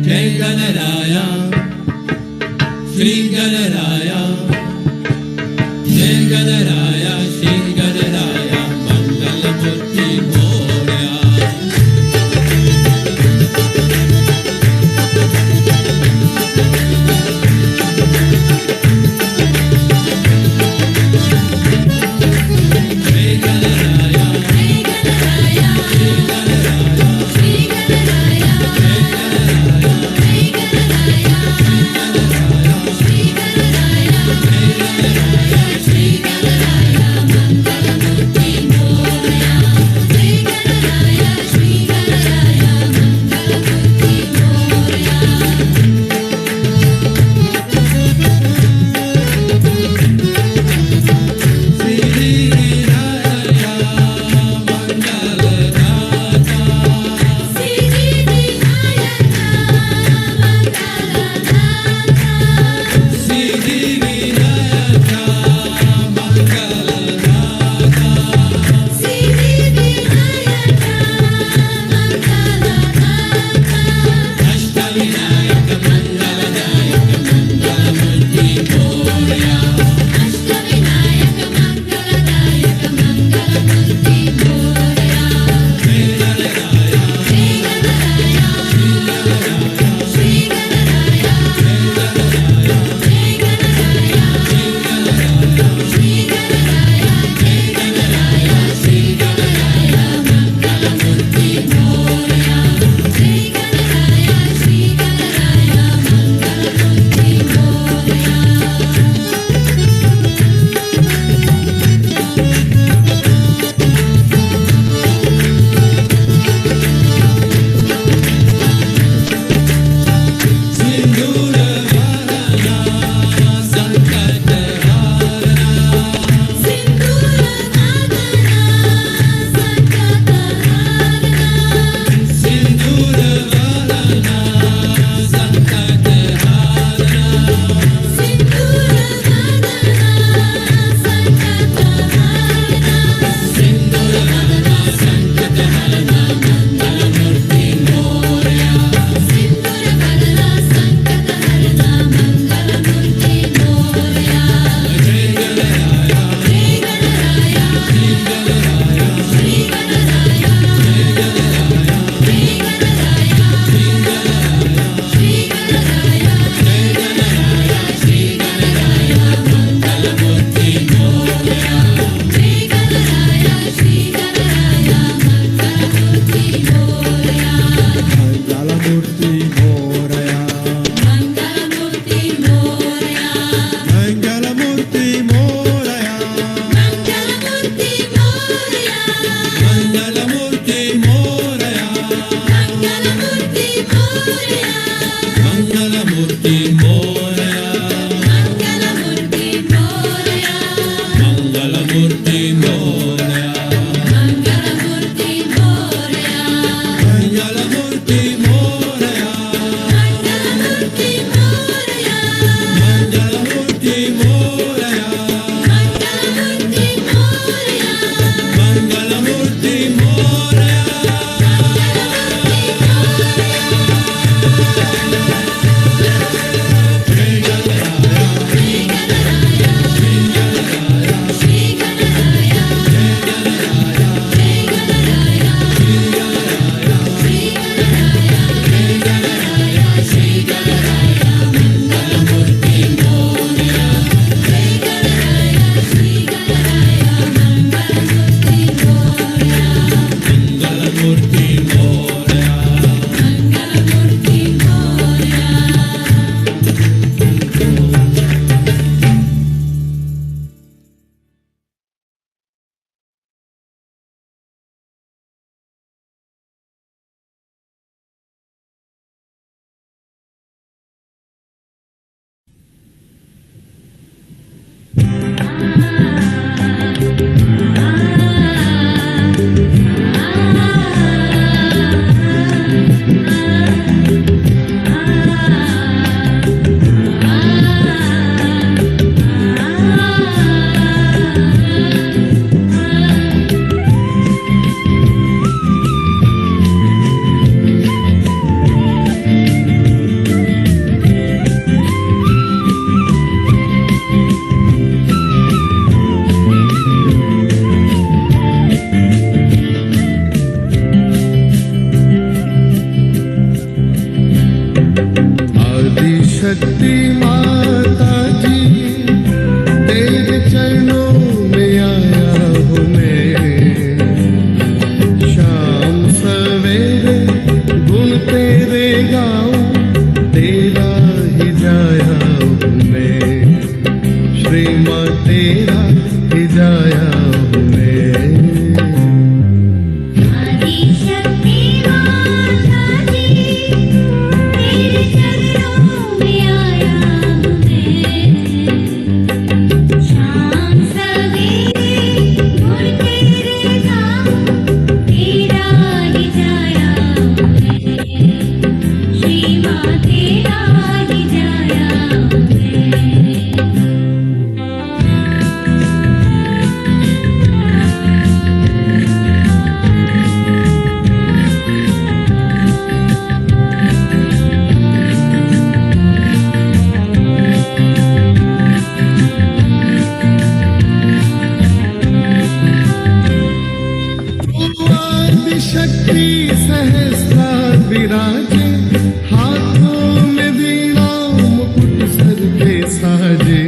Jai Ganaraya, Shri Ganaraya, Jai Ganaraya, Shri Ganaraya, Mangalamurti Moria. शक्ति सहस्रा विराजे, हाथों में वीणा मुकुट सर पे साजे।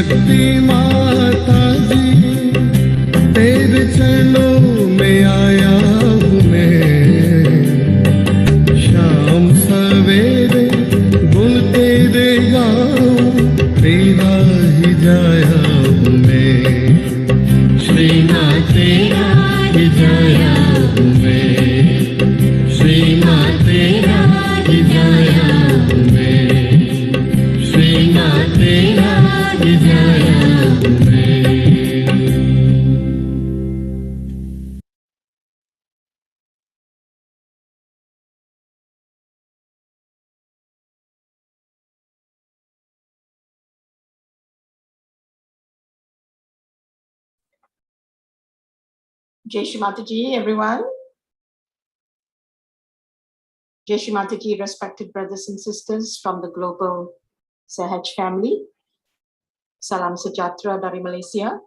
शक्ति माता जी, तेरे चरणों में आया हूँ मैं। शाम सवेरे गुण तेरे गाऊं, तेरा ही जाया हूँ मैं। श्री माँ तेरा ही जाया हूँ मैं, श्री माँ तेरा ही जाया हूँ मैं। Jai Shri Mataji, everyone. Jai Shri Mataji, respected brothers and sisters from the global Sahaja family. Salam Sejahtera dari Malaysia.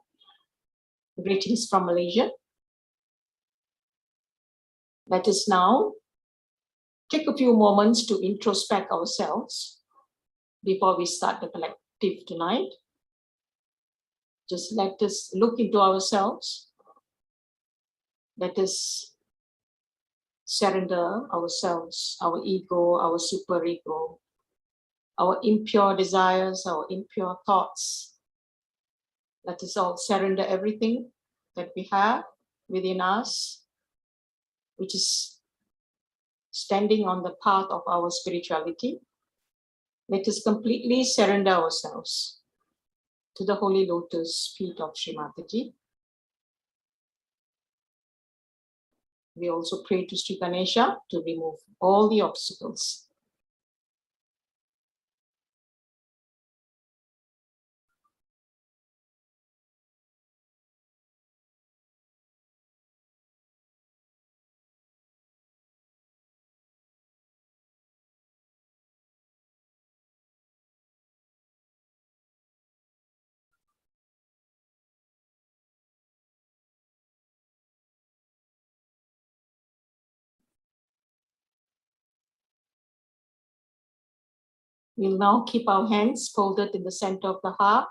Greetings from Malaysia. Let us now take a few moments to introspect ourselves Before we start the collective tonight, just let us look into ourselves. Let us surrender ourselves, our ego, our superego, our impure desires, our impure thoughts. Let us all surrender everything that we have within us, which is standing on the path of our spirituality. Let us completely surrender ourselves to the Holy Lotus feet of Sri Mataji. We also pray to Sri Ganesha to remove all the obstacles. We'll now keep our hands folded in the center of the heart.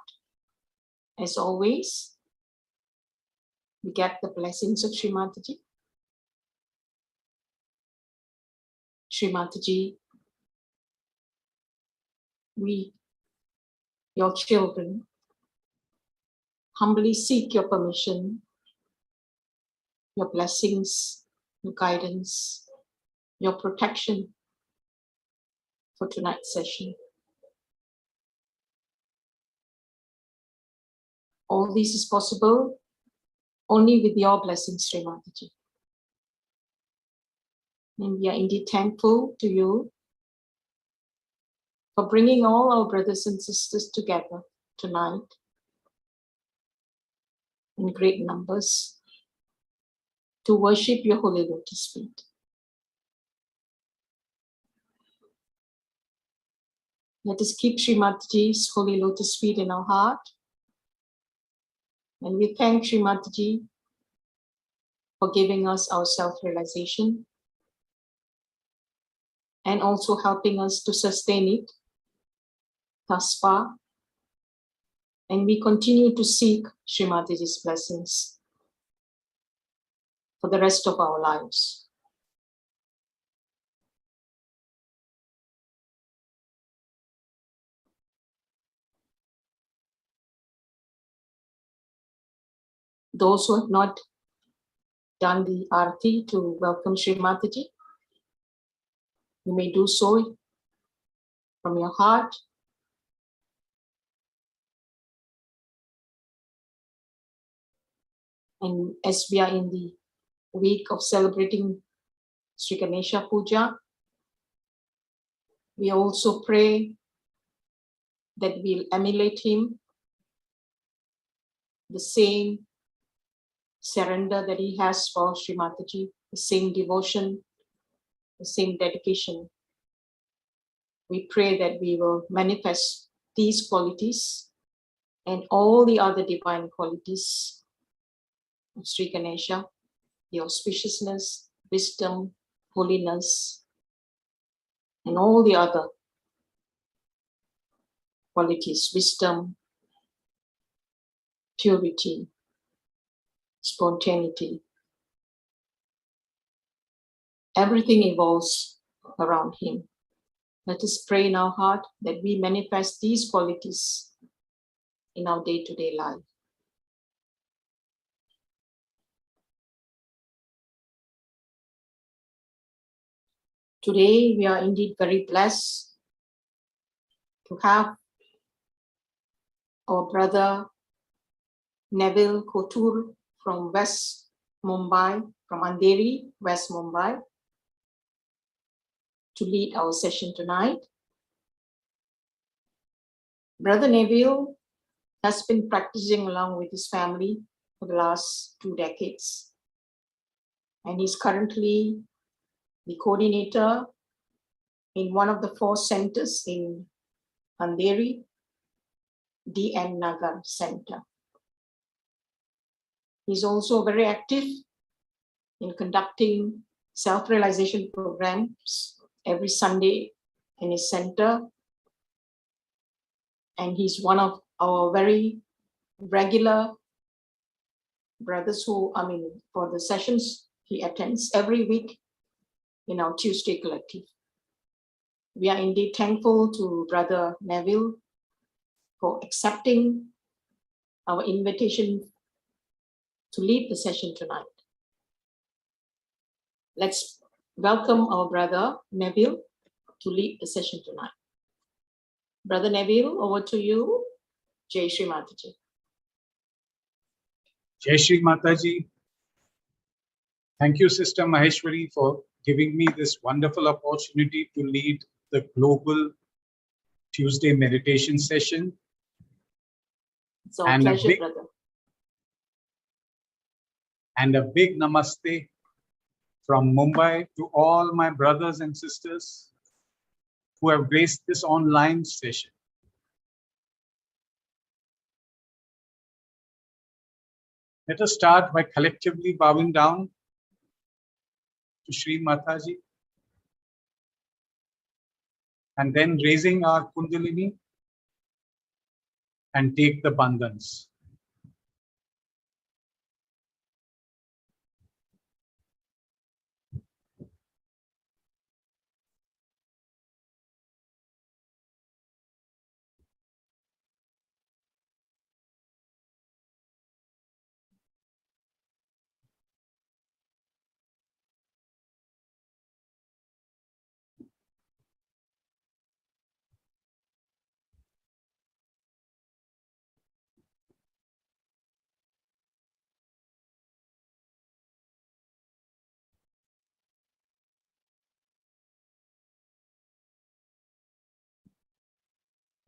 As always, we get the blessings of Sri Mataji. Sri Mataji, we, your children, humbly seek your permission, your blessings, your guidance, your protection for tonight's session. All this is possible only with your blessings, Sri Mataji. And we are indeed thankful to you for bringing all our brothers and sisters together tonight in great numbers to worship your Holy Lotus feet. Let us keep Sri Mataji's Holy Lotus feet in our heart. And we thank Sri Mataji for giving us our self-realization and also helping us to sustain it thus far. And we continue to seek Sri Mataji's blessings for the rest of our lives. Those who have not done the arati to welcome Sri Mataji, you may do so from your heart. And as we are in the week of celebrating Sri Ganesha Puja, we also pray that we'll emulate him, the same surrender that he has for Sri Mataji, the same devotion, the same dedication. We pray that we will manifest these qualities and all the other divine qualities of Sri Ganesha, the auspiciousness, wisdom, holiness, and all the other qualities, wisdom, purity, spontaneity. Everything evolves around him. Let us pray in our heart that we manifest these qualities in our day-to-day life. Today, we are indeed very blessed to have our brother Neville Kotur from West Mumbai, from Andheri, West Mumbai, to lead our session tonight. Brother Neville has been practicing along with his family for the last 2 decades, and he's currently the coordinator in one of the 4 centers in Andheri, DN Nagar Center. He's also very active in conducting self-realization programs every Sunday in his center. and he's one of our very regular brothers who, for the sessions he attends every week in our Tuesday collective. We are indeed thankful to Brother Neville for accepting our invitation to lead the session tonight. Let's welcome our brother Neville to lead the session tonight. Brother Neville, over to you. Jai Shri Mataji. Jai Shri Mataji. Thank you, Sister Maheshwari, for giving me this wonderful opportunity to lead the global Tuesday meditation session. It's our pleasure, brother. And a big namaste from Mumbai to all my brothers and sisters who have graced this online session. Let us start by collectively bowing down to Shri Mataji and then raising our Kundalini and take the bandhans.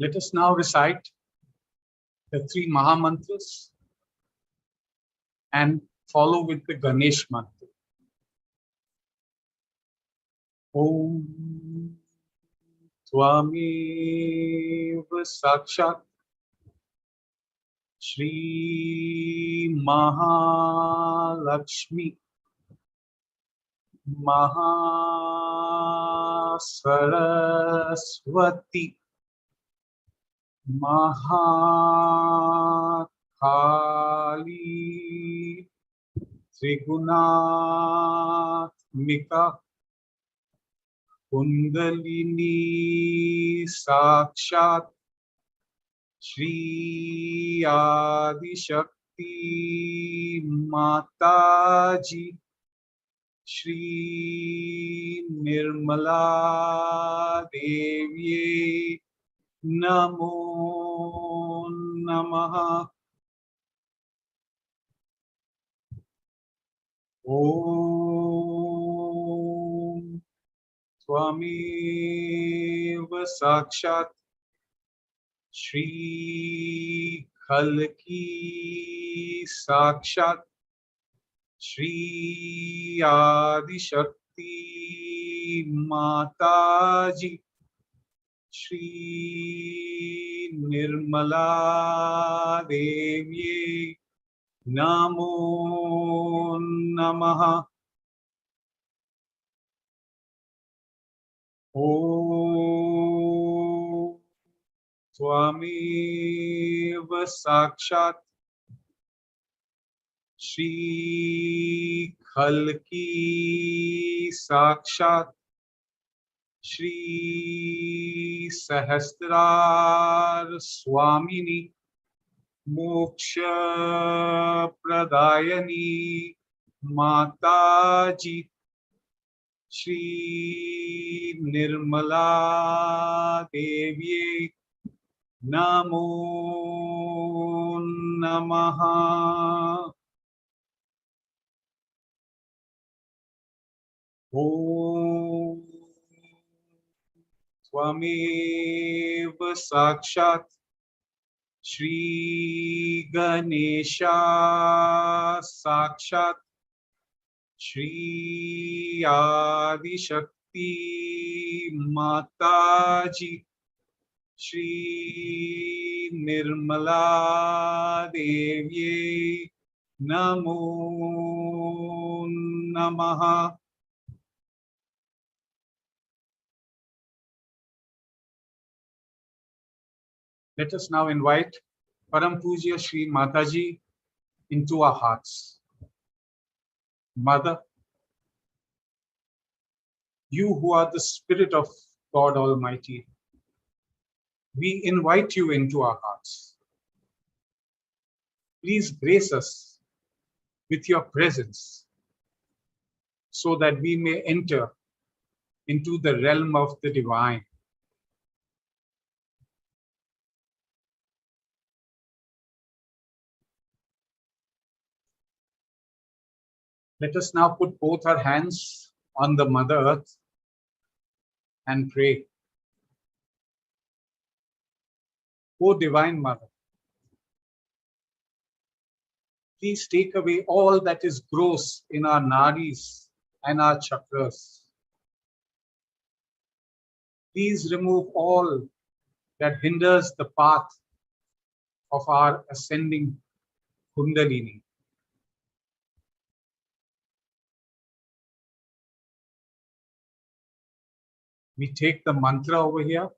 Let us now recite the 3 Maha Mantras and follow with the Ganesh mantra. Om Tvamev Sakshat Shri Mahalakshmi Mahasaraswati Mahakali Trigunaatmika Kundalini Sakshat Shri Adi Shakti Mataji Shri Nirmala Devi Namo Namaha. Om Tvamev Sakshat Shri Khalki Sakshat Shri Adi Shakti Mataji Shri Nirmala Devi Namo Namaha. Om Tvamev Sakshat Shri Khalki Sakshat Shri Sahasrar Swamini Moksha Pradayani Mataji Shri Nirmala Devi Namo Namaha. Om Tvamev Sakshat Shri Ganesha Sakshat Shri Adi Shakti Mataji Shri Nirmala Devi Namo Namaha. Let us now invite Param Pujya Shri Mataji into our hearts. Mother, you who are the Spirit of God Almighty, we invite you into our hearts. Please grace us with your presence so that we may enter into the realm of the divine. Let us now put both our hands on the Mother Earth and pray. O Divine Mother, please take away all that is gross in our nadis and our chakras. Please remove all that hinders the path of our ascending Kundalini. We take the mantra over here.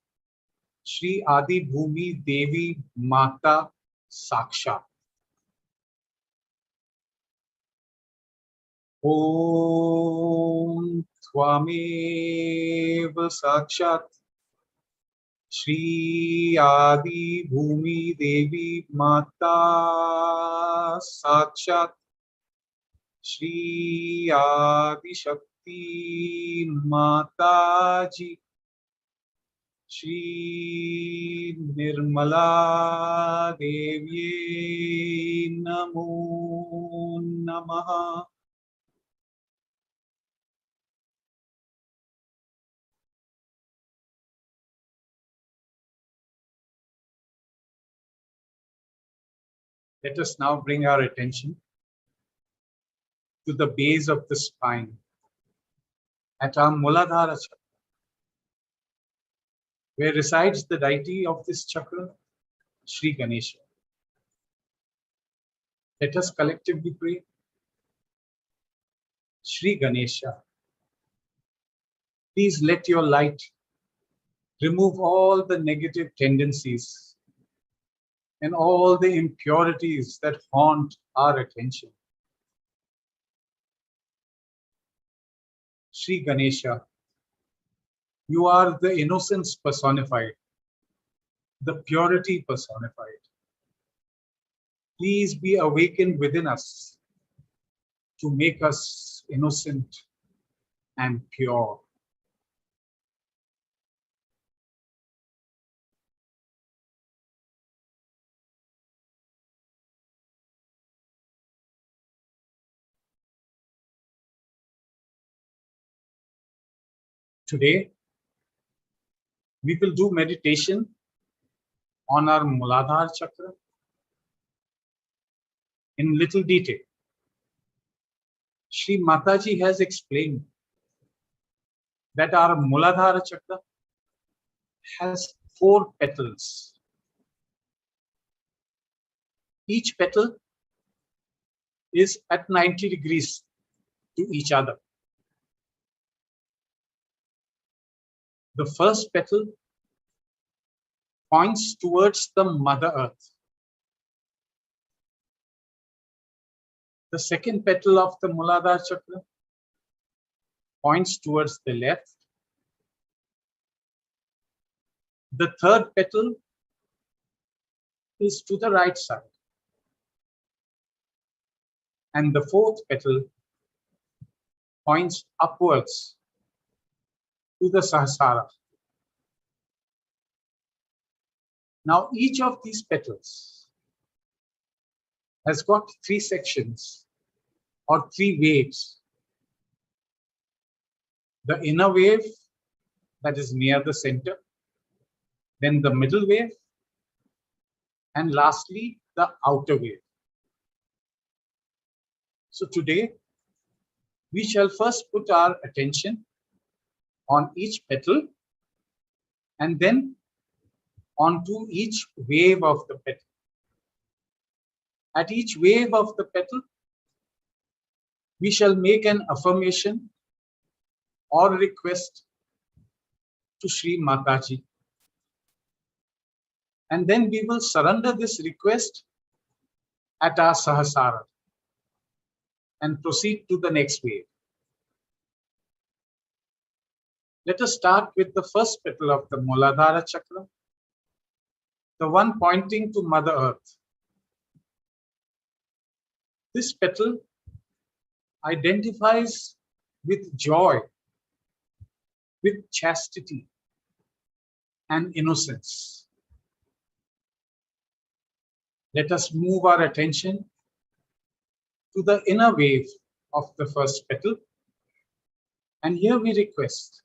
Shri Adi Bhumi Devi Mata Sakshat. Om Twamev Sakshat Shri Adi Bhumi Devi Mata Sakshat Shri Adi Shakti Mataji Shri Nirmala Devi Namo Namaha. Let us now bring our attention to the base of the spine at our Muladhara chakra, where resides the deity of this chakra, Sri Ganesha. Let us collectively pray. Sri Ganesha, please let your light remove all the negative tendencies and all the impurities that haunt our attention. Sri Ganesha, you are the innocence personified, the purity personified. Please be awakened within us to make us innocent and pure. Today, we will do meditation on our Muladhara chakra in little detail. Shri Mataji has explained that our Muladhara chakra has 4 petals. Each petal is at 90 degrees to each other. The first petal points towards the Mother Earth. The second petal of the Muladhara chakra points towards the left. The third petal is to the right side. And the fourth petal points upwards to the Sahasrara. Now, each of these petals has got 3 sections or 3 waves. The inner wave that is near the center, then the middle wave, and lastly, the outer wave. So today, we shall first put our attention on each petal and then onto each wave of the petal. At each wave of the petal, we shall make an affirmation or request to Sri Mataji. And then we will surrender this request at our Sahasara and proceed to the next wave. Let us start with the first petal of the Muladhara Chakra, the one pointing to Mother Earth. This petal identifies with joy, with chastity and innocence. Let us move our attention to the inner wave of the first petal. And here we request,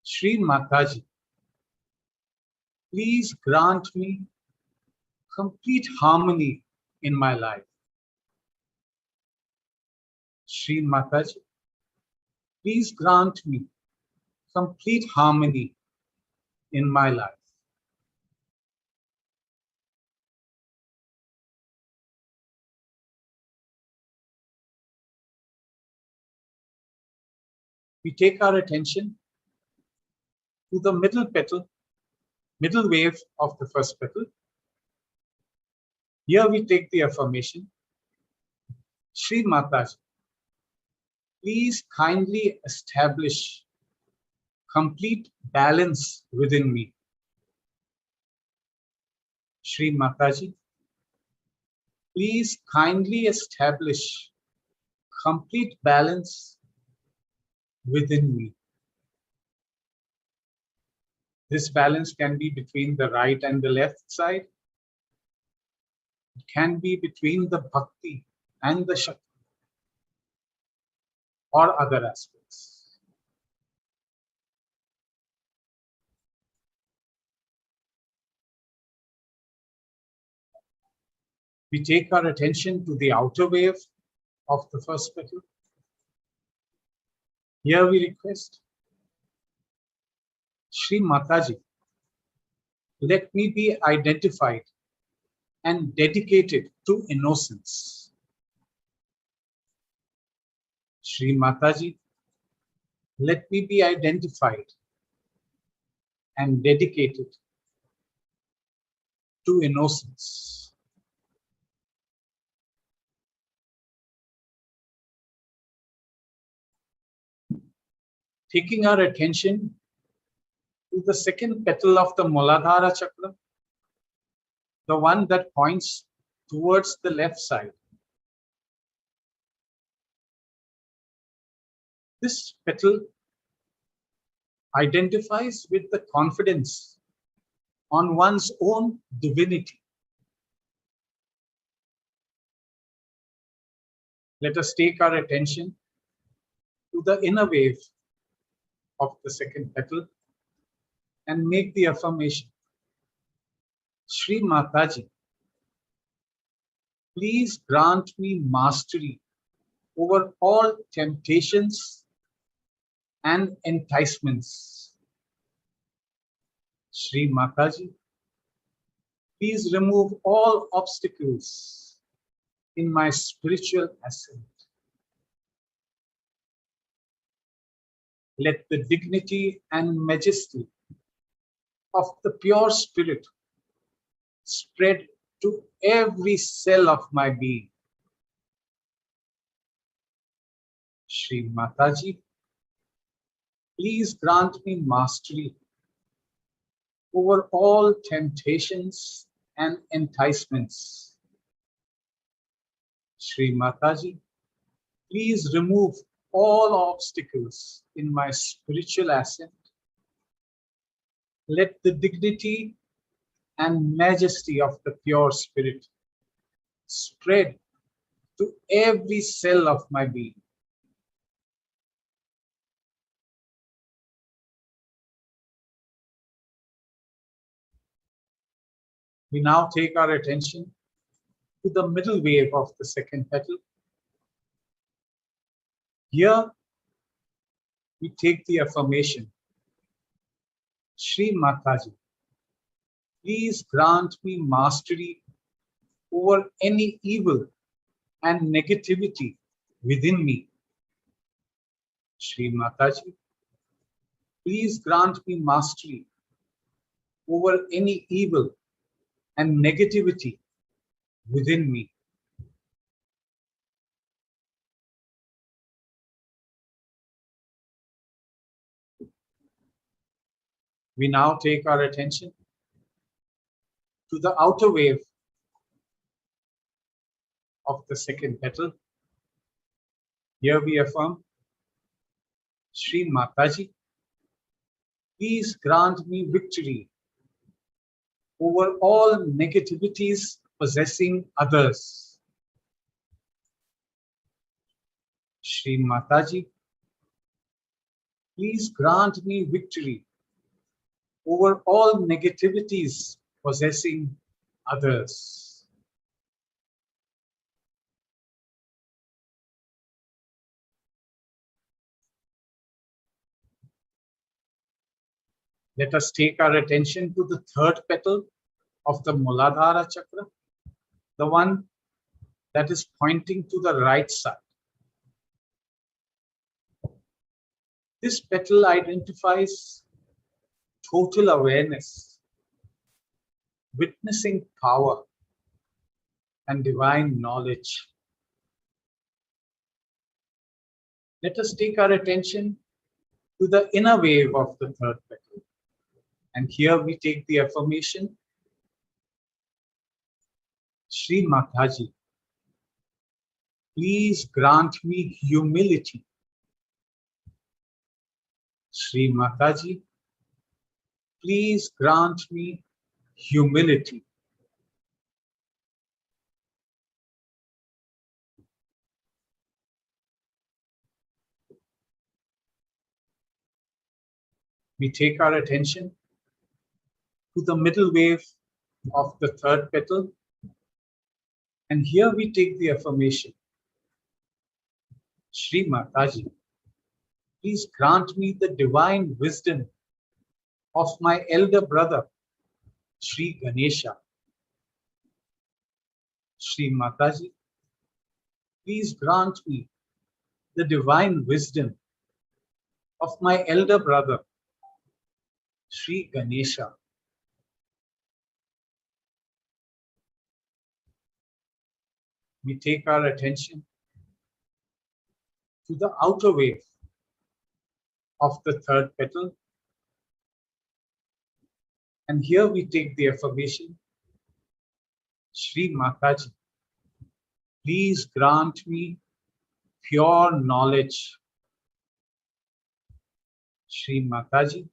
Shri Mataji, please grant me complete harmony in my life. Shri Mataji, please grant me complete harmony in my life. We take our attention to the middle petal, middle wave of the first petal. Here we take the affirmation, Shri Mataji, please kindly establish complete balance within me. Shri Mataji, please kindly establish complete balance within me. This balance can be between the right and the left side. It can be between the bhakti and the shakti or other aspects. We take our attention to the outer wave of the first petal. Here we request, Shri Mataji, let me be identified and dedicated to innocence. Shri Mataji, let me be identified and dedicated to innocence. Taking our attention to the second petal of the Muladhara Chakra, the one that points towards the left side. This petal identifies with the confidence on one's own divinity. Let us take our attention to the inner wave of the second petal and make the affirmation, Shri Mataji, please grant me mastery over all temptations and enticements. Shri Mataji, please remove all obstacles in my spiritual ascent. Let the dignity and majesty of the pure spirit spread to every cell of my being. Shri Mataji, please grant me mastery over all temptations and enticements. Shri Mataji, please remove all obstacles in my spiritual ascent. Let the dignity and majesty of the pure spirit spread to every cell of my being. We now take our attention to the middle wave of the second petal. Here we take the affirmation, Shri Mataji, please grant me mastery over any evil and negativity within me. Shri Mataji, please grant me mastery over any evil and negativity within me. We now take our attention to the outer wave of the second petal. Here we affirm, Shri Mataji, please grant me victory over all negativities possessing others. Shri Mataji, please grant me victory over all negativities possessing others. Let us take our attention to the third petal of the Muladhara Chakra, the one that is pointing to the right side. This petal identifies total awareness, witnessing power, and divine knowledge. Let us take our attention to the inner wave of the third petal. And here we take the affirmation, Shri Mataji, please grant me humility. Shri Mataji, please grant me humility. We take our attention to the middle wave of the third petal. And here we take the affirmation, Shri Mataji, please grant me the divine wisdom of my elder brother, Shri Ganesha. Shri Mataji, please grant me the divine wisdom of my elder brother, Shri Ganesha. We take our attention to the outer wave of the third petal. And here we take the affirmation, Shri Mataji, please grant me pure knowledge. Shri Mataji,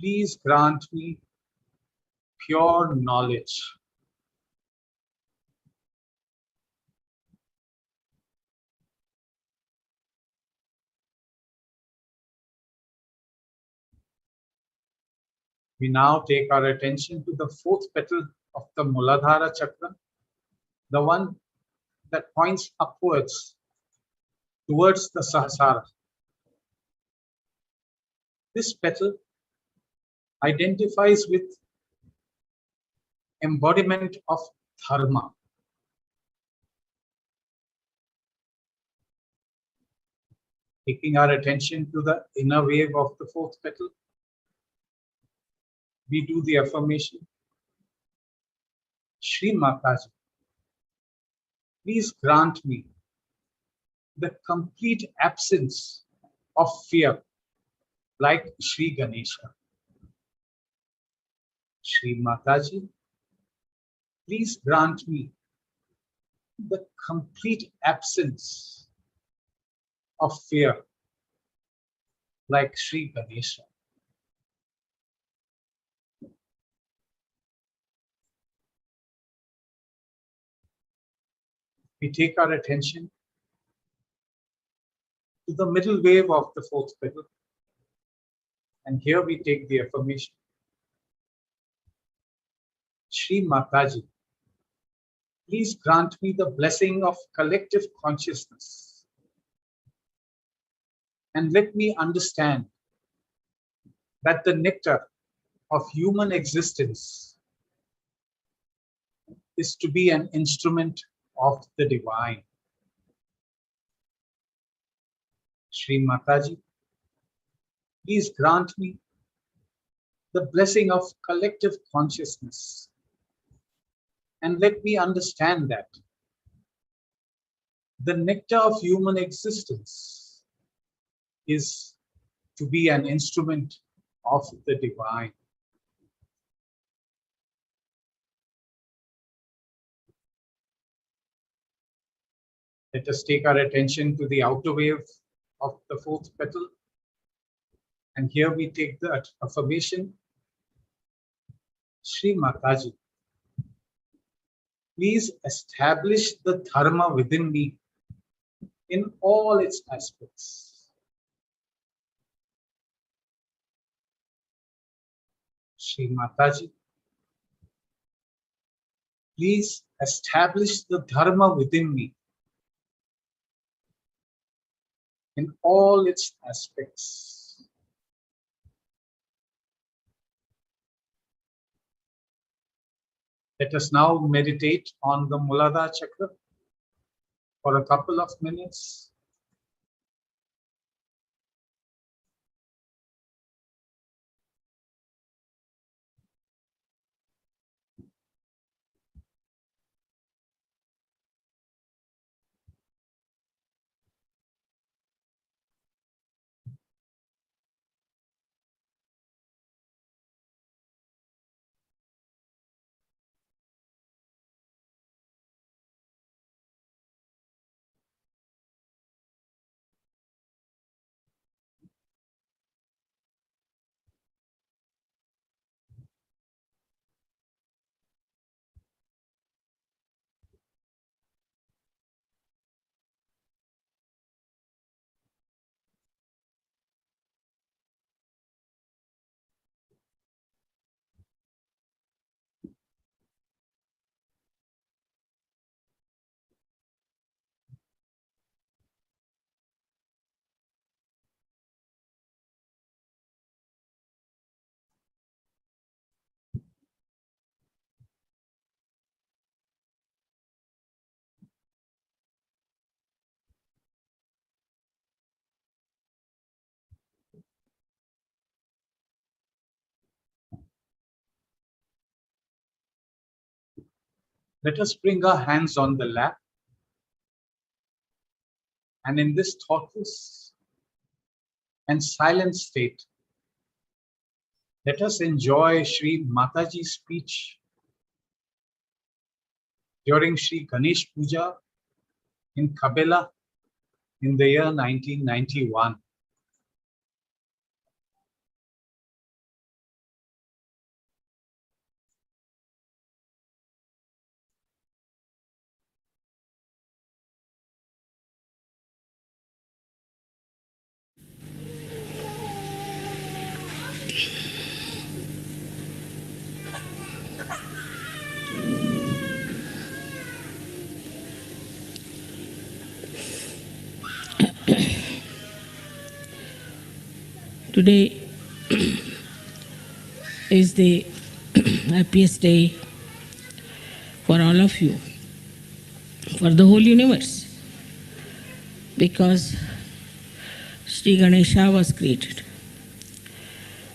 please grant me pure knowledge. We now take our attention to the fourth petal of the Muladhara Chakra, the one that points upwards towards the Sahasrara. This petal identifies with embodiment of dharma. Taking our attention to the inner wave of the fourth petal, we do the affirmation, Shri Mataji, please grant me the complete absence of fear like Shri Ganesha. Shri Mataji, please grant me the complete absence of fear like Shri Ganesha. We take our attention to the middle wave of the fourth petal. And here we take the affirmation, Shri Mataji, please grant me the blessing of collective consciousness. And let me understand that the nectar of human existence is to be an instrument of the divine. Shri Mataji, please grant me the blessing of collective consciousness. And let me understand that the nectar of human existence is to be an instrument of the divine. Let us take our attention to the outer wave of the fourth petal. And here we take the affirmation, Shri Mataji, please establish the dharma within me in all its aspects. Shri Mataji, please establish the dharma within me in all its aspects. Let us now meditate on the Muladhara Chakra for a couple of minutes. Let us bring our hands on the lap, and in this thoughtless and silent state, let us enjoy Shri Mataji's speech during Shri Ganesh Puja in Kabela in the year 1991. Today is the happiest day for all of you, for the whole universe, because Sri Ganesha was created.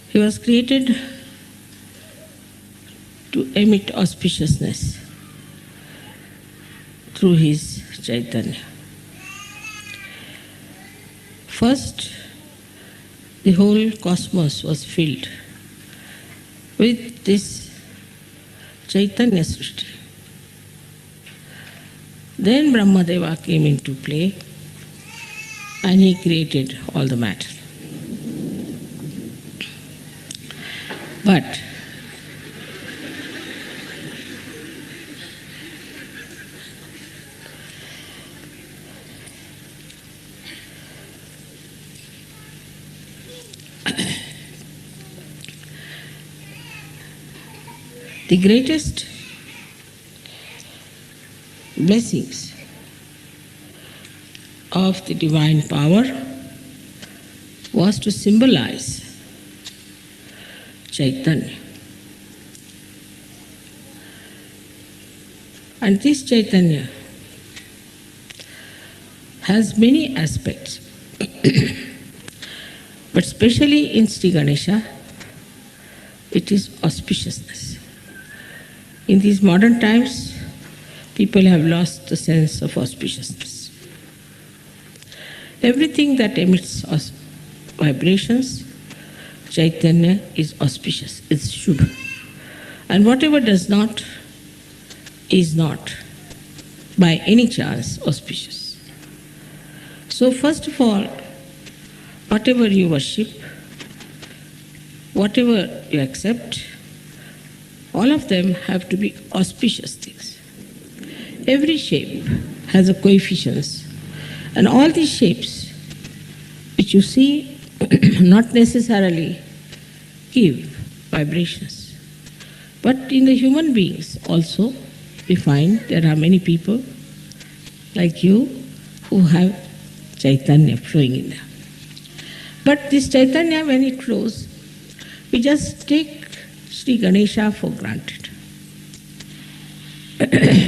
He was created to emit auspiciousness through his Chaitanya. First, the whole cosmos was filled with this Chaitanya Srishti. Then Brahmadeva came into play and he created all the matter. But the greatest blessings of the divine power was to symbolize Chaitanya. And this Chaitanya has many aspects, but especially in Sri Ganesha, it is auspiciousness. In these modern times, people have lost the sense of auspiciousness. Everything that emits vibrations, Chaitanya, is auspicious, it's Shubha. And whatever does not is not by any chance auspicious. So first of all, whatever you worship, whatever you accept, all of them have to be auspicious things. Every shape has a coefficients, and all these shapes which you see not necessarily give vibrations. But in the human beings also, we find there are many people like you who have Chaitanya flowing in them. But this Chaitanya, when it flows, we just take Sri Ganesha for granted.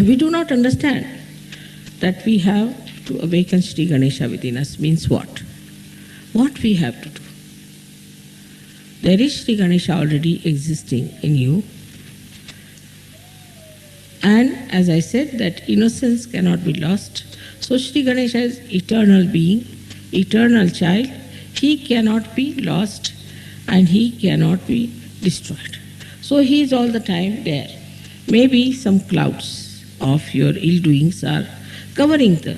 We do not understand that we have to awaken Sri Ganesha within us means what? What we have to do. There is Sri Ganesha already existing in you. And as I said, that innocence cannot be lost. So Sri Ganesha is eternal being, eternal child. He cannot be lost and he cannot be destroyed. So he is all the time there. Maybe some clouds of your ill doings are covering the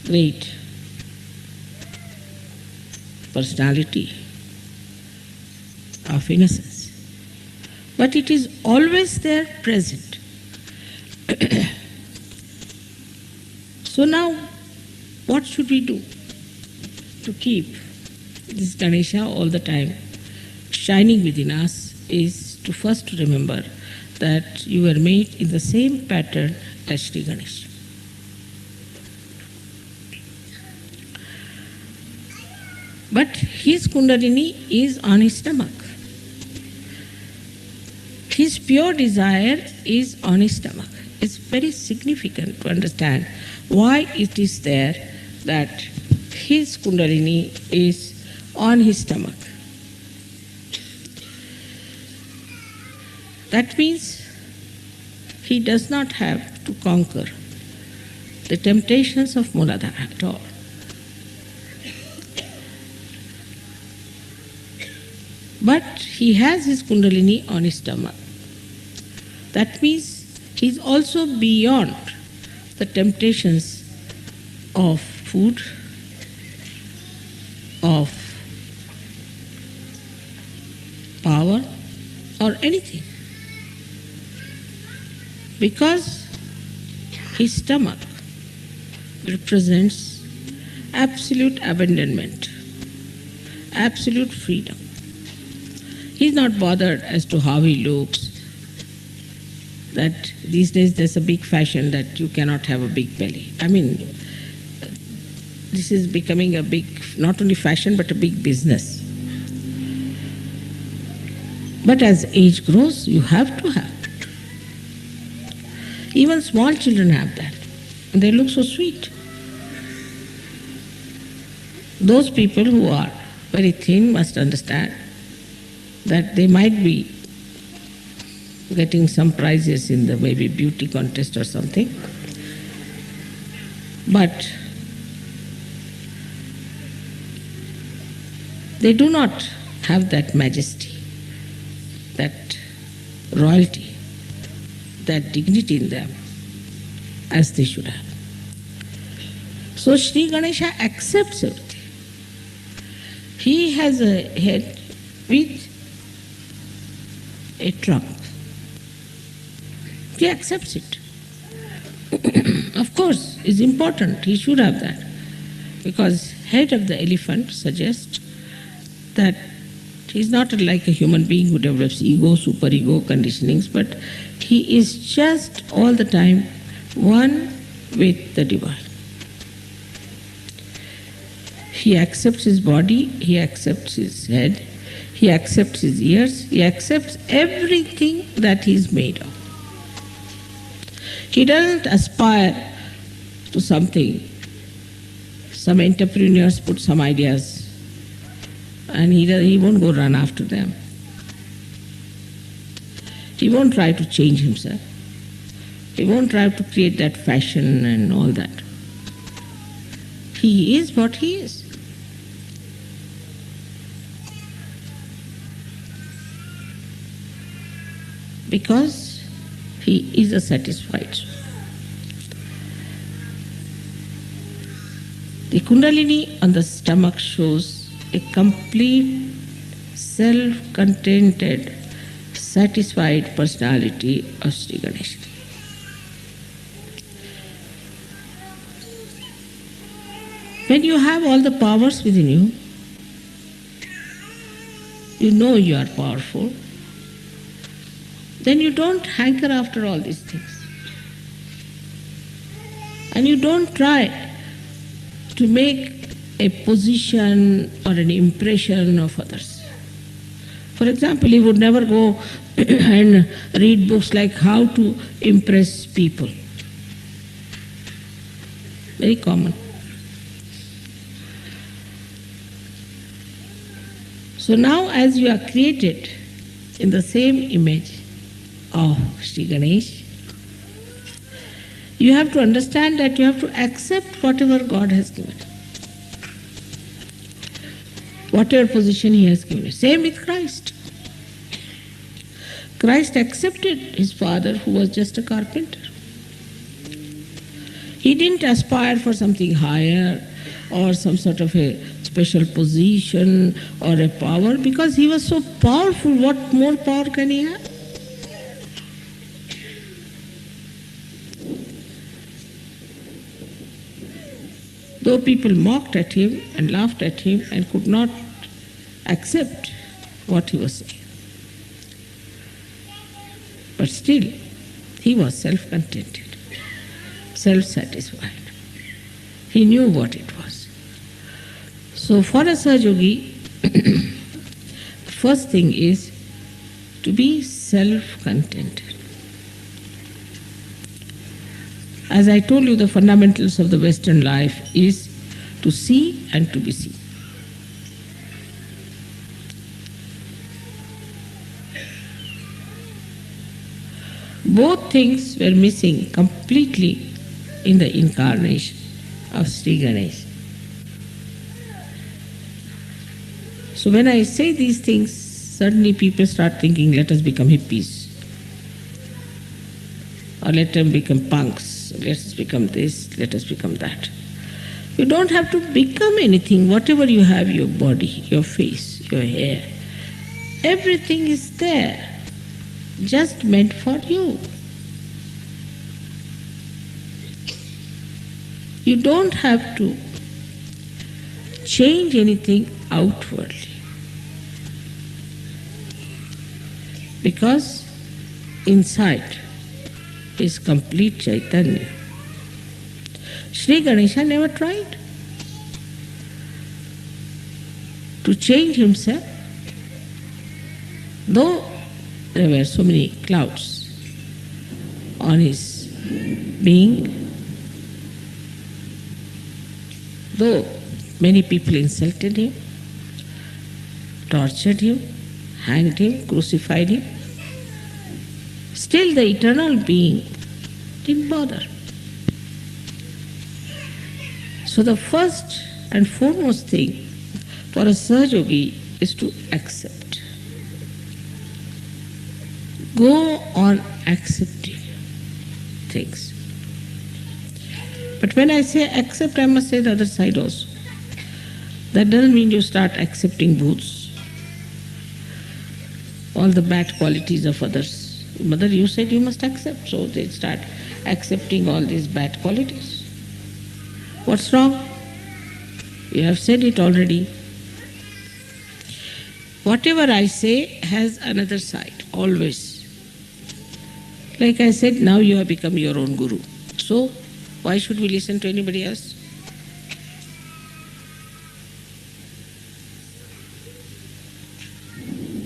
great personality of innocence. But it is always there present. So now, what should we do to keep this Ganesha all the time shining within us is to first remember that you were made in the same pattern as Sri Ganesha. But his Kundalini is on his stomach. His pure desire is on his stomach. It's very significant to understand why it is there that his Kundalini is on his stomach. That means he does not have to conquer the temptations of Muladhara at all. But he has his Kundalini on his stomach. That means he is also beyond the temptations of food, of power, or anything. Because his stomach represents absolute abandonment, absolute freedom. He's not bothered as to how he looks, that these days there's a big fashion that you cannot have a big belly. I mean, this is becoming a big, not only fashion, but a big business. But as age grows, you have to have. Even small children have that, and they look so sweet. Those people who are very thin must understand that they might be getting some prizes in the maybe beauty contest or something. But they do not have that majesty, that royalty, that dignity in them as they should have. So Sri Ganesha accepts everything. He has a head with a trunk. He accepts it. Of course, it's important, he should have that. Because head of the elephant suggests that he's not like a human being who develops ego, superego conditionings, but he is just all the time one with the divine. He accepts his body, he accepts his head, he accepts his ears, he accepts everything that he is made of. He doesn't aspire to something. Some entrepreneurs put some ideas and he won't go run after them. He won't try to change himself. He won't try to create that fashion and all that. He is what he is. Because he is a satisfied soul. The Kundalini on the stomach shows a complete, self-contented, satisfied personality of Sri Ganesha. When you have all the powers within you, you know you are powerful, then you don't hanker after all these things. And you don't try to make a position or an impression of others. For example, you would never go and read books like how to impress people. Very common. So now as you are created in the same image of Sri Ganesh, you have to understand that you have to accept whatever God has given. Whatever position He has given. Same with Christ. Christ accepted His Father who was just a carpenter. He didn't aspire for something higher or some sort of a special position or a power because He was so powerful. What more power can He have? Though people mocked at Him and laughed at Him and could not accept what He was saying. But still, He was self-contented, self-satisfied. He knew what it was. So for a Sahaja, the first thing is to be self-contented. As I told you, the fundamentals of the Western life is to see and to be seen. Both things were missing completely in the incarnation of Sri Ganesha. So when I say these things, suddenly people start thinking, let us become hippies. Or let them become punks. Let us become this, let us become that. You don't have to become anything. Whatever you have, your body, your face, your hair, everything is there, just meant for you. You don't have to change anything outwardly. Because inside is complete Chaitanya. Sri Ganesha never tried to change himself, though there were so many clouds on his being, though many people insulted him, tortured him, hanged him, crucified him, still the eternal being didn't bother. So the first and foremost thing for a Sahaja is to accept. Go on accepting things. But when I say accept, I must say the other side also. That doesn't mean you start accepting booths, all the bad qualities of others. Mother, you said you must accept, so they start accepting all these bad qualities. What's wrong? You have said it already. Whatever I say has another side, always. Like I said, now you have become your own guru. So, why should we listen to anybody else?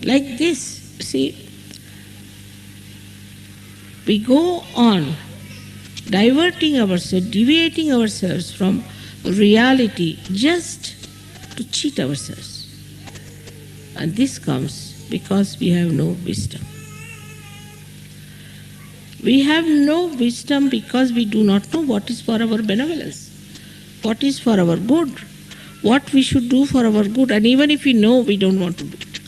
Like this, see, we go on diverting ourselves, deviating ourselves from reality just to cheat ourselves. And this comes because we have no wisdom. We have no wisdom because we do not know what is for our benevolence, what is for our good, what we should do for our good, and even if we know, we don't want to do it.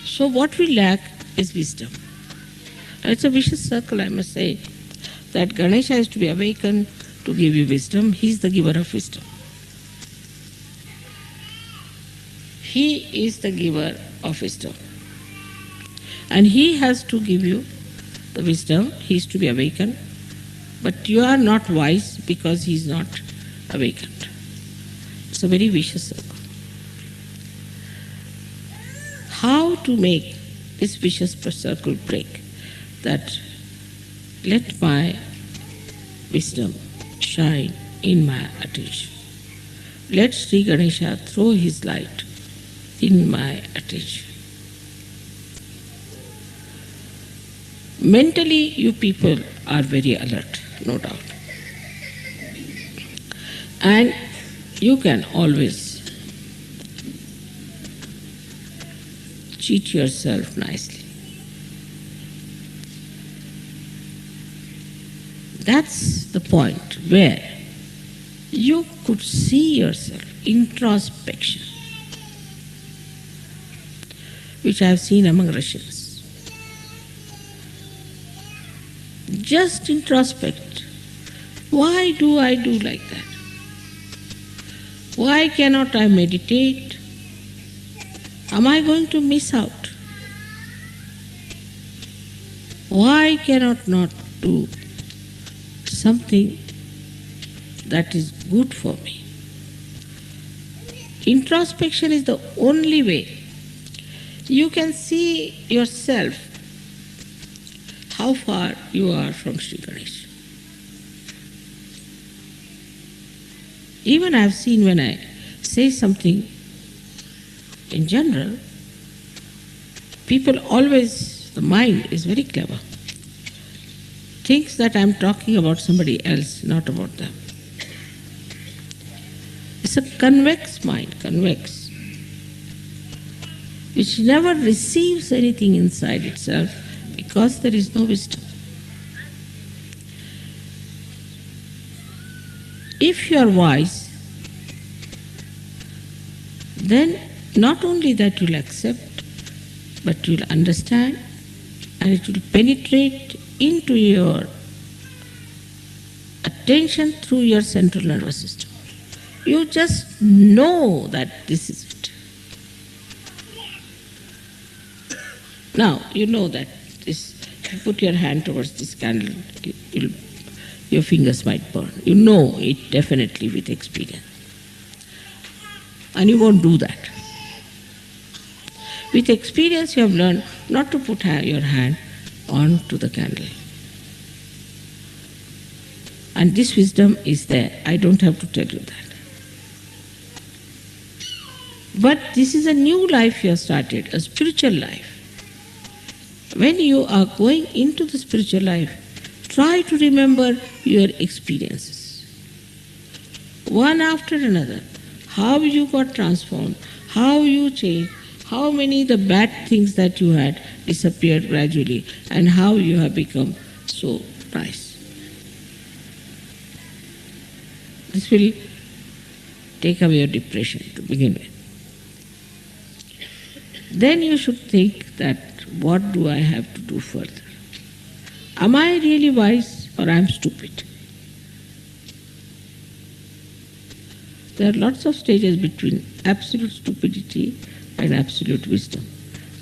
So what we lack is wisdom. And it's a vicious circle, I must say, that Ganesha is to be awakened to give you wisdom. He is the giver of wisdom. He is the giver of wisdom. And he has to give you the wisdom. He is to be awakened. But you are not wise because he is not awakened. It's a very vicious circle. How to make this vicious circle break? That let my wisdom shine in my attention. Let Sri Ganesha throw his light in my attention. Mentally, you people are very alert, no doubt. And you can always cheat yourself nicely. That's the point where you could see yourself, introspection, which I have seen among Russians. Just introspect. Why do I do like that? Why cannot I meditate? Am I going to miss out? Why cannot not do something that is good for me? Introspection is the only way you can see yourself, how far you are from Sri Ganesha. Even I have seen when I say something in general, people always, the mind is very clever, thinks that I am talking about somebody else, not about them. It's a convex mind, convex, which never receives anything inside itself because there is no wisdom. If you are wise, then not only that you'll accept, but you'll understand and it will penetrate into your attention through your central nervous system. You just know that this is it. Now, you know that this, you put your hand towards this candle, your fingers might burn. You know it definitely with experience. And you won't do that. With experience you have learned not to put your hand onto the candle. And this wisdom is there. I don't have to tell you that. But this is a new life you have started, a spiritual life. When you are going into the spiritual life, try to remember your experiences. One after another. How you got transformed, how you changed, how many the bad things that you had disappeared gradually, and how you have become so nice. This will take away your depression to begin with. Then you should think that, what do I have to do further? Am I really wise or am I stupid? There are lots of stages between absolute stupidity and absolute wisdom.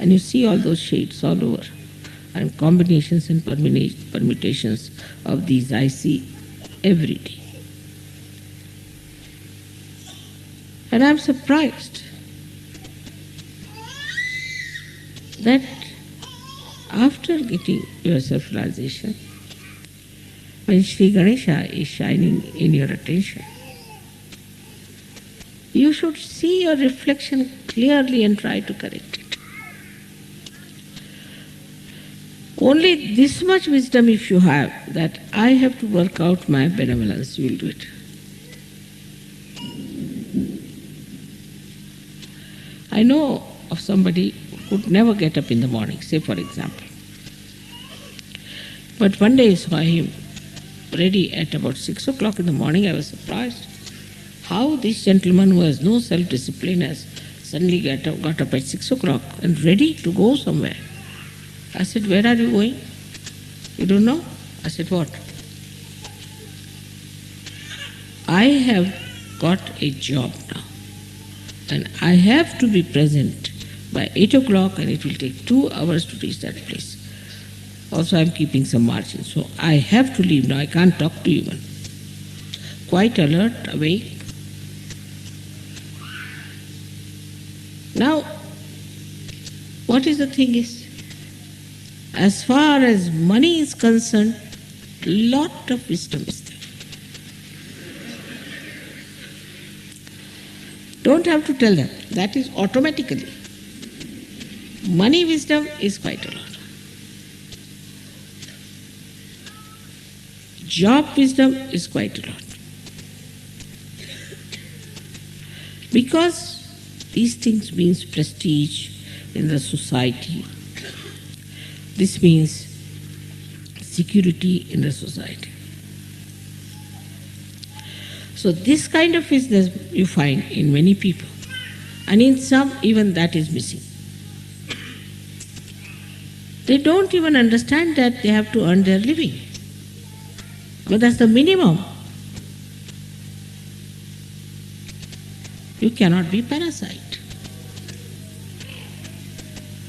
And you see all those shades all over. And combinations and permutations of these I see every day. And I'm surprised that after getting your self-realization, when Sri Ganesha is shining in your attention, you should see your reflection clearly and try to correct it. Only this much wisdom if you have, that I have to work out my benevolence, you will do it. I know of somebody who could never get up in the morning, say for example. But one day I saw him ready at about 6 o'clock in the morning. I was surprised how this gentleman who has no self-discipline has suddenly got up at 6 o'clock and ready to go somewhere. I said, where are you going? You don't know? I said, what? I have got a job now and I have to be present by 8 o'clock and it will take 2 hours to reach that place. Also, I am keeping some margin, so I have to leave now. I can't talk to you even. Quite alert, awake. Now, what is the thing is, as far as money is concerned, lot of wisdom is there. Don't have to tell them. That is automatically. Money wisdom is quite a lot. Job wisdom is quite a lot. Because these things means prestige in the society. This means security in the society. So this kind of business you find in many people. And in some, even that is missing. They don't even understand that they have to earn their living. But that's the minimum. You cannot be parasite.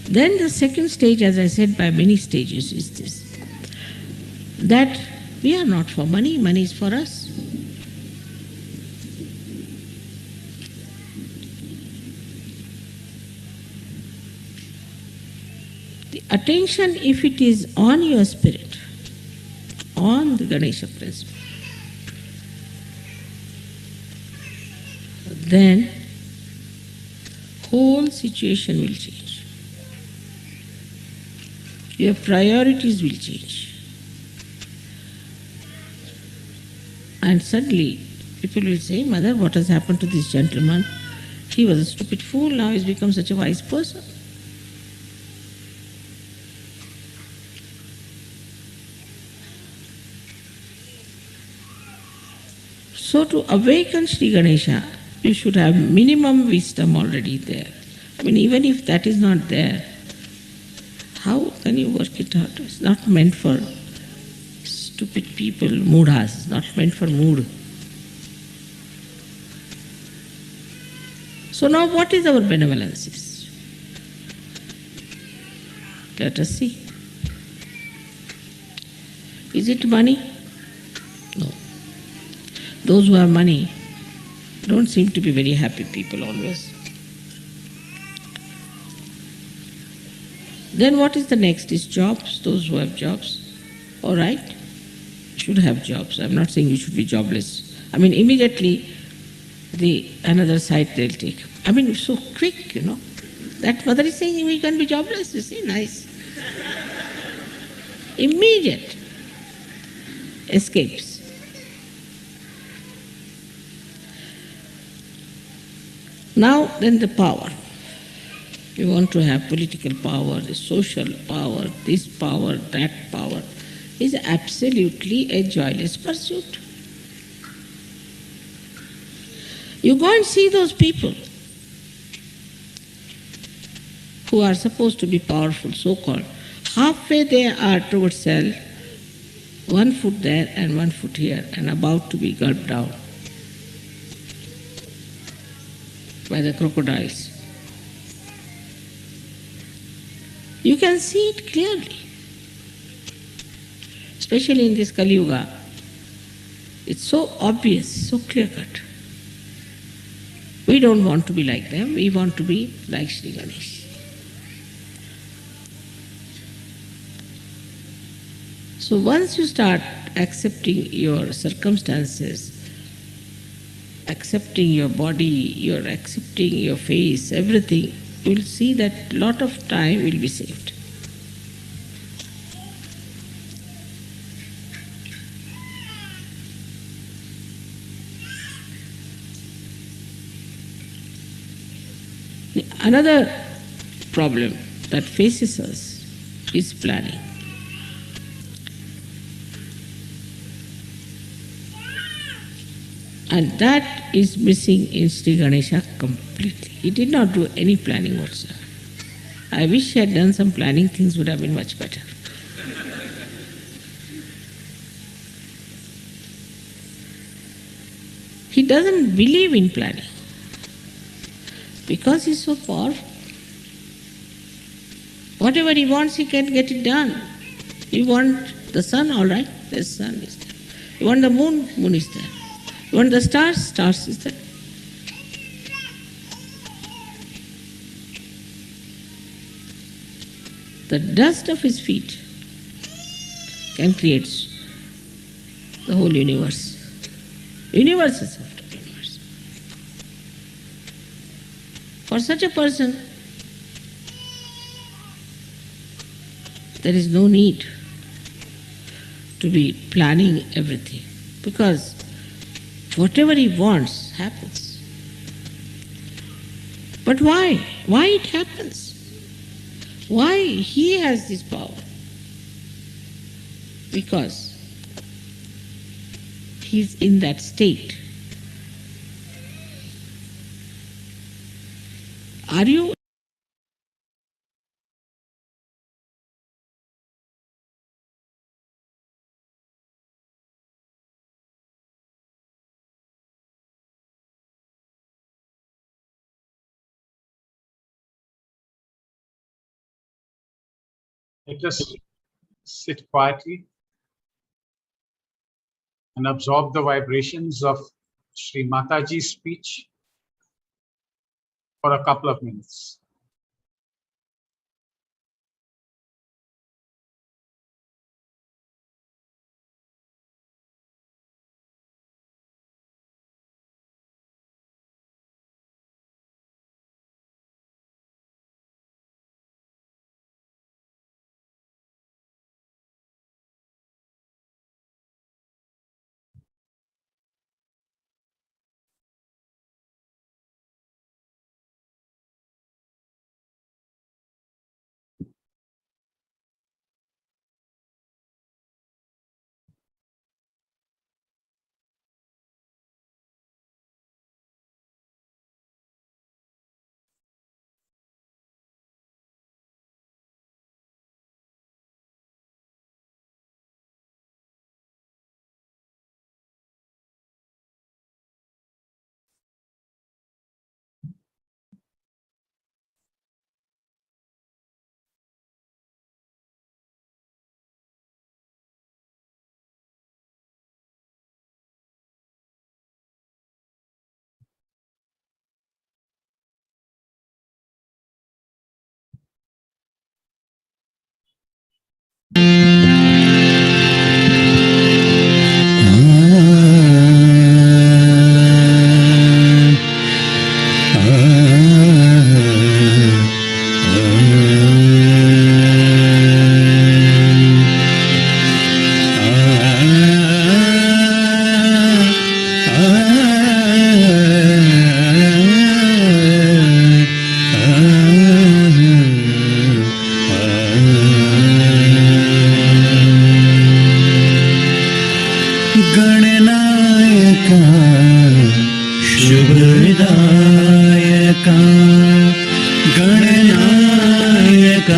Then the second stage, as I said, by many stages is this, that we are not for money, money is for us. The attention, if it is on your spirit, on the Ganesha principle, then whole situation will change. Your priorities will change. And suddenly people will say, Mother, what has happened to this gentleman? He was a stupid fool, now he's become such a wise person. So to awaken Sri Ganesha, you should have minimum wisdom already there. I mean, even if that is not there, how can you work it out? It's not meant for stupid people, moodhas. It's not meant for mood. So now what is our benevolence? Let us see. Is it money? No. Those who have money don't seem to be very happy people always. Then what is the next? Is jobs, those who have jobs. All right, should have jobs. I'm not saying you should be jobless. I mean, immediately another side they'll take. I mean, it's so quick, you know. That mother is saying we can be jobless, you see, nice. Immediate escapes. Now then the power. You want to have political power, the social power, this power, that power, is absolutely a joyless pursuit. You go and see those people who are supposed to be powerful, so-called. Halfway they are towards self, 1 foot there and 1 foot here, and about to be gulped down by the crocodiles. You can see it clearly. Especially in this Kali Yuga. It's so obvious, so clear-cut. We don't want to be like them, we want to be like Sri Ganesh. So once you start accepting your circumstances, accepting your body, you're accepting your face, everything, you will see that a lot of time will be saved. Another problem that faces us is planning. And that is missing in Sri Ganesha completely. He did not do any planning whatsoever. I wish he had done some planning, things would have been much better. He doesn't believe in planning because he's so powerful. Whatever he wants, he can get it done. You want the sun, all right, the sun is there. You want the moon, moon is there. You want the stars, stars is there. The dust of his feet can create the whole universe. Universe is after universe. For such a person, there is no need to be planning everything, because whatever he wants happens. But why? Why it happens? Why he has this power? Because he's in that state. Are you? Let us sit quietly and absorb the vibrations of Sri Mataji's speech for a couple of minutes. गणनायका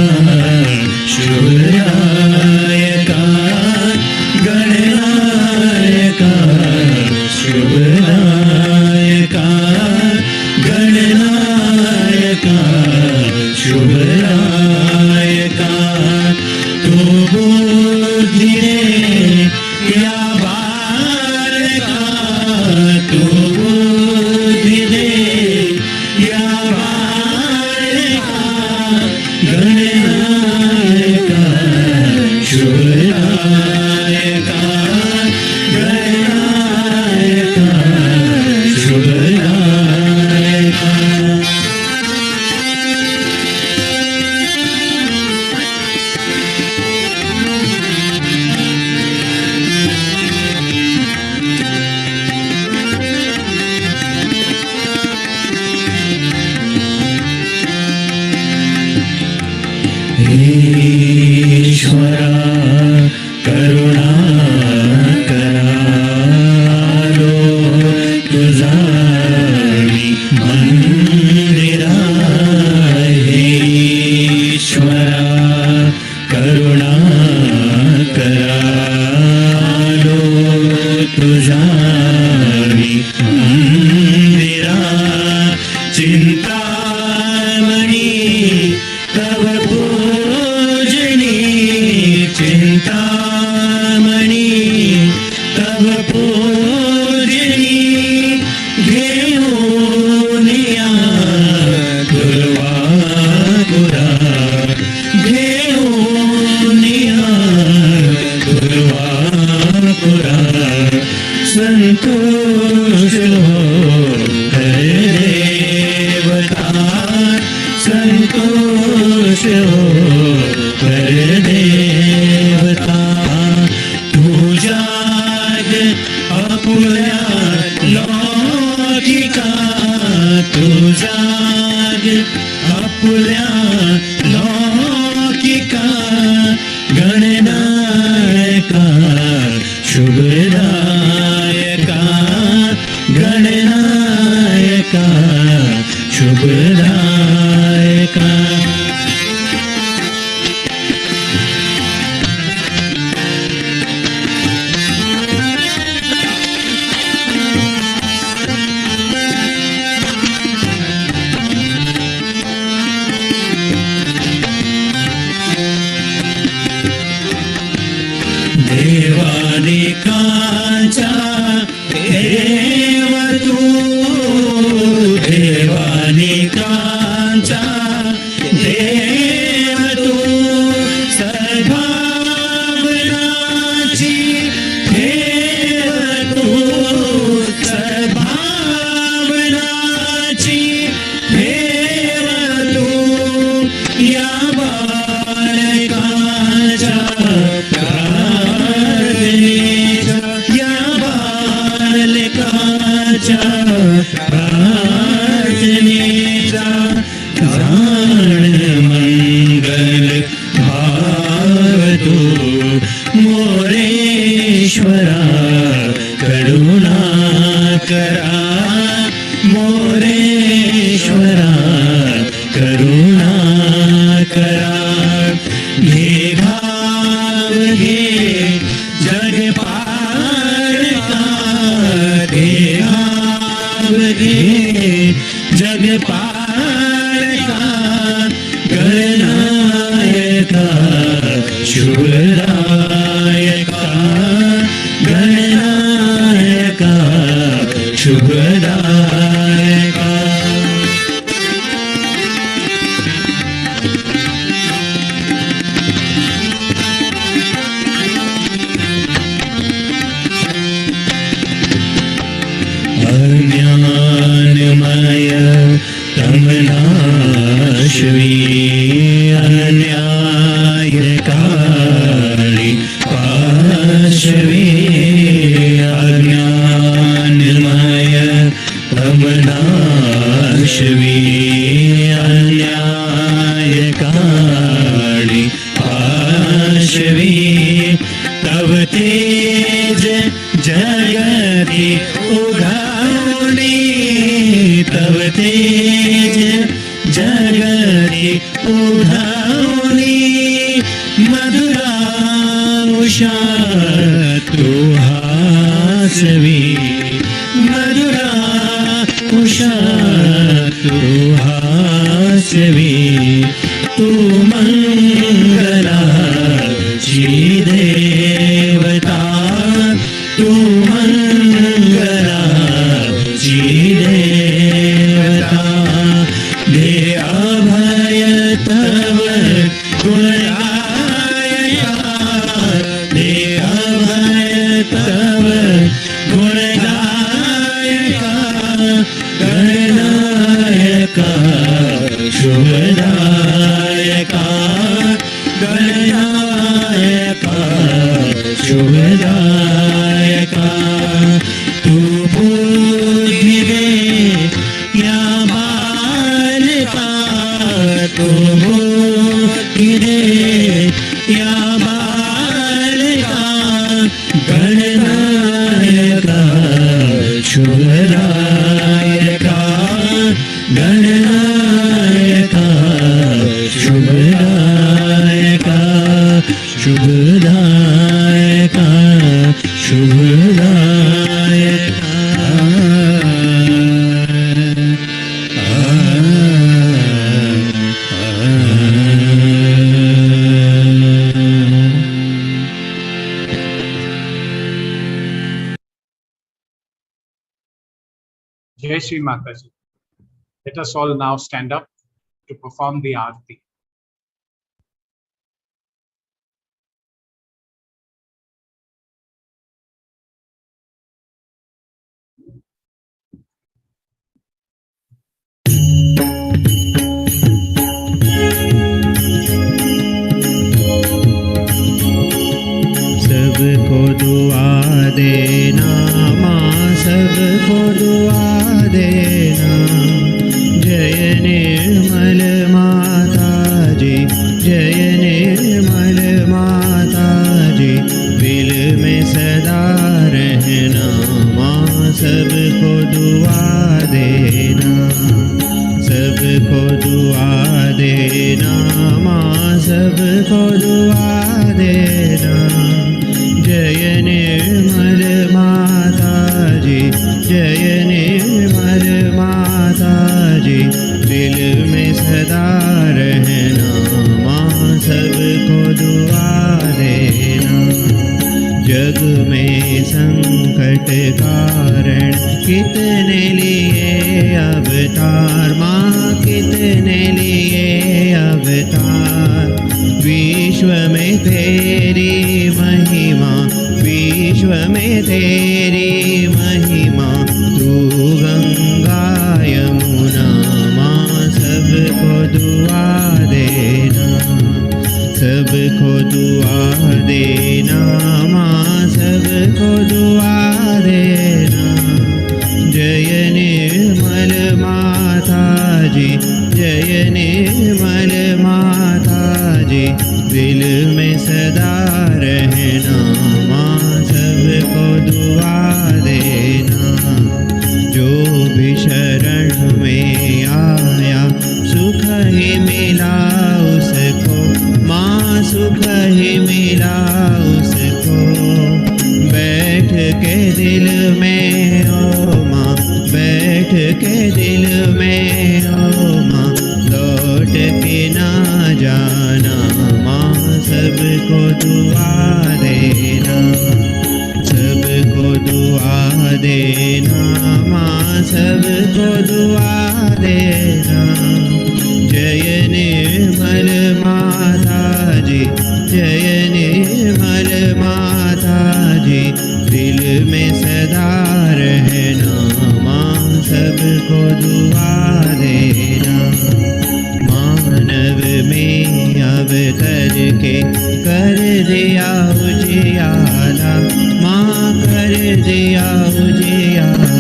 संतोष हो कर देवता तू जाग आपुल्या लौकिका तू जाग आपुल्या लौकिका गणनायका शुभदायका गणनायका शुभदायका देवानिकांचा देव तू देवानिकांचा देव तू सद्भावनाची देव तू सद्भावनाची देव तू या बालकांच्या या बालकाच्या प्रार्थनेचा जाण मंगल भाव तू मोरेश्वरा करुणा करा मोरेश्वरा करुणा करा घे घाव घे जग पालका घे घाव घे जग पालका गणनायका शुभदायका गणनायका शुभदायका अज्ञानमय तमनाशवी अन्यायकारी पाशवी अज्ञानमय तमनाशवी अन्यायकारी पाशवी तव तेज जगति उघावणी तव तेज जगति उघावणी मधुरा उषा तू हासवी मधुरा उषा तू हासवी तू मंगलाची देवता तू मंगलाची देवता दे अभय तव गुणगायका दे अभय तव गुणगायका गणनायका शुभदायका गणनायका शुभदायका तू बुद्धि दे या बालका तू बुद्धि दे या बालका गणनायका शुभदायका गणनायका शुभदायका शुभदायका शुभदायका Jai Shri Mataji. Let us all now stand up to perform the Aarti. निर्मल माता जी, जय निर्मल माता जी, दिल में सदा रहना, माँ सबको दुआ देना, सबको दुआ देना, माँ सबको दुआ देना। जय निर्मल माता जी, जय निर्मल माता जी, दिल में सदा रहना, माँ सबको दुआ देना। जग में संकट कारण कितने लिए अवतार, माँ कितने लिए अवतार, विश्व में तेरी महिमा, विश्व में तेरी महिमा, तू गंगा यमुना, माँ सबको दुआ देना, सबको दुआ देना, माँ सबको दुआ देना। जय निर्मल माता जी, जय निर्मल माता जी, दिल में सदा रहना, माँ सबको दुआ देना। जो भी शरण में आया सुख ही मिला उसको, माँ सुख ही मिला उसको। बैठ के दिल में ओ माँ, बैठ के दिल में ओ माँ, लौट के ना जाना, माँ सबको दुआ देना, सबको दुआ देना, माँ सबको दुआ देना। जय निर्मल माता जी, जय निर्मल माता जी, दिल में सदा रहना, माँ सबको दुआ देना। मानव में अवतर के कर दिया उजियाला, माँ कर दिया उजियाला।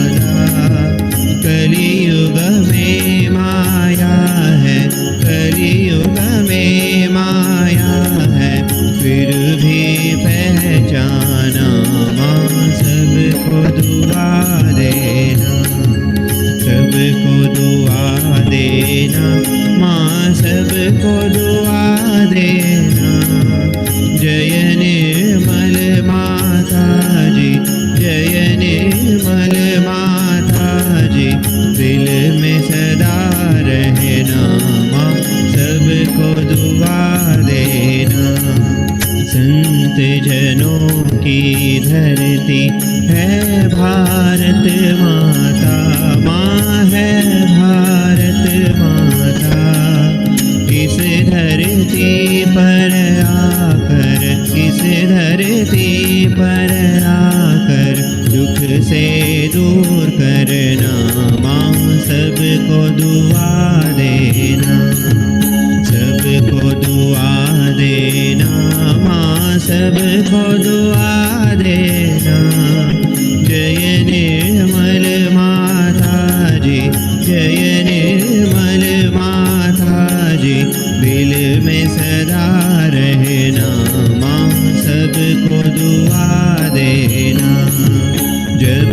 कलियुग में माया है, कलियुग में माया है, फिर भी पहचाना, माँ सबको दुआ देना, सबको दुआ देना, माँ सबको दुआ देना। जय निर्मल माता जी, जय निर्मल माता जी, दिल में सदा रहना, माँ सबको दुआ देना। संत जनों की धरती है भारत माता, माँ है भारत माता। इस धरती पर आकर, इस धरती पर आकर, दुख से दूर करना, माँ सबको दुआ देना, सबको दुआ देना, माँ सबको दुआ देना। जय निर्मल माता जी, जय निर्मल माता जी, दिल में सदा रहना, माँ सबको दुआ देना। जब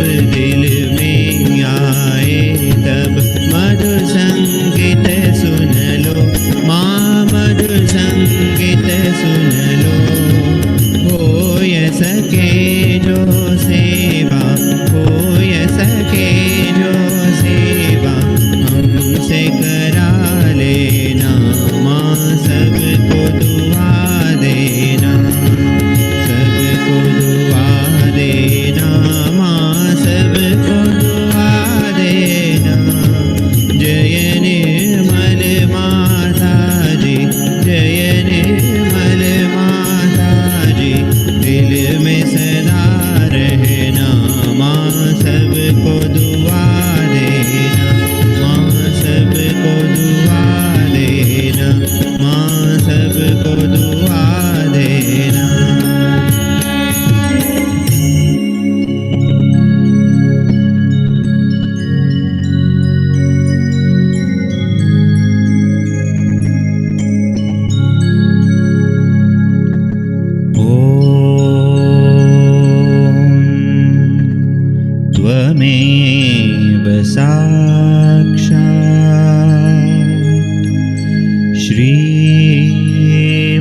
श्री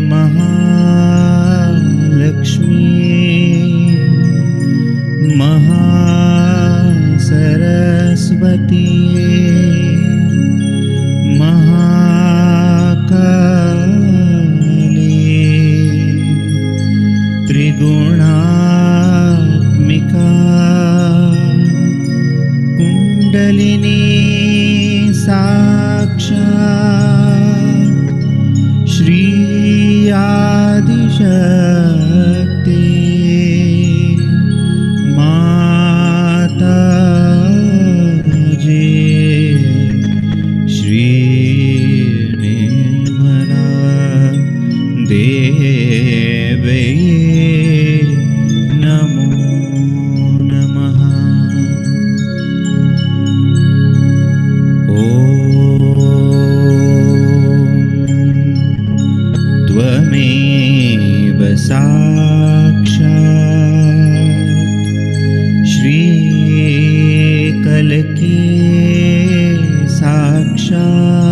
महालक्ष्मी महासरस्वती महाकाली त्रिगुणात्मिका कुण्डलिनी साक्षात् श्री आदिशक्ति माताजी श्री निर्मला देवी नमो नमः। ॐ त्वमेव साक्षात् श्रीकल्की साक्षात्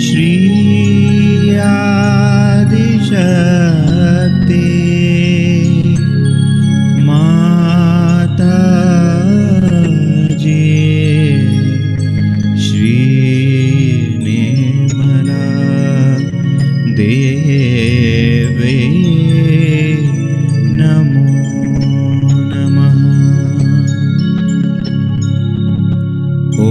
श्री आदिशक्ति माताजी श्री निर्मला देवी नमो नमः। ॐ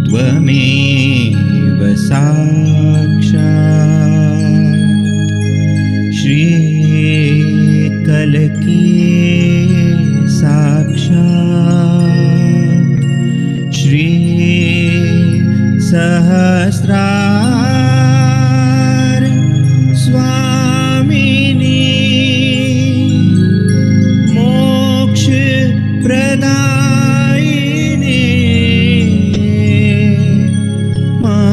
त्वमेव साक्षात् श्रीकल्की साक्षात् श्री सहस्रार स्वामिनी मोक्ष प्रदायिनी माताजी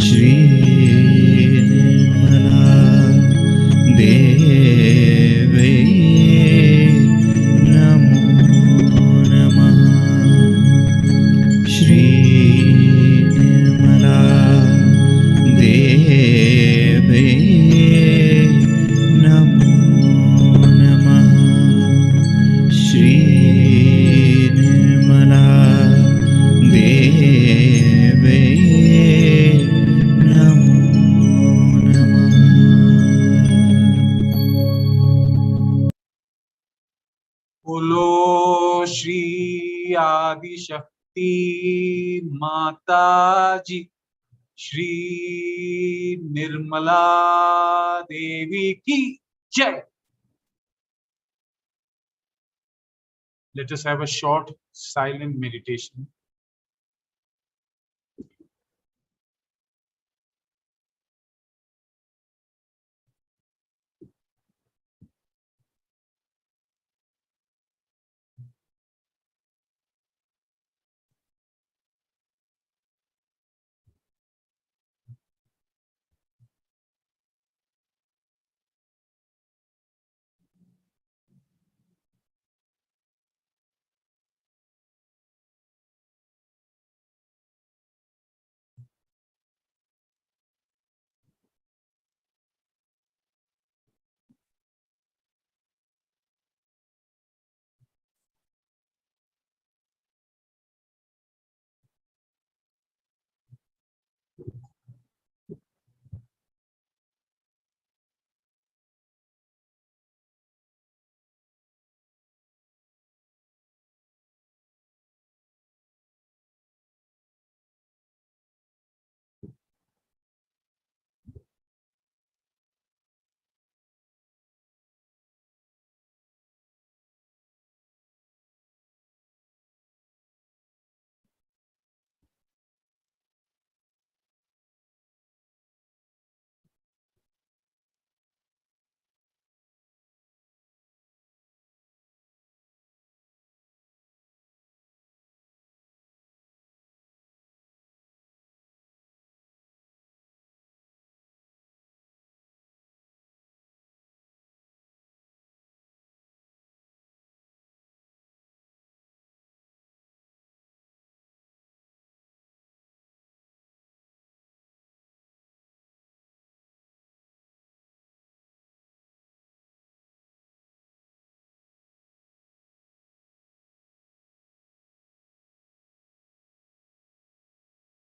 श्री निर्मला देवी नमो नमः। श्री निर्मला देवी नमो नमः। श्री निर्मला देवी नमो नमः। बोलो श्री आदिशक्ति माता जी श्री निर्मला देवी की जय। Let us have a short silent meditation.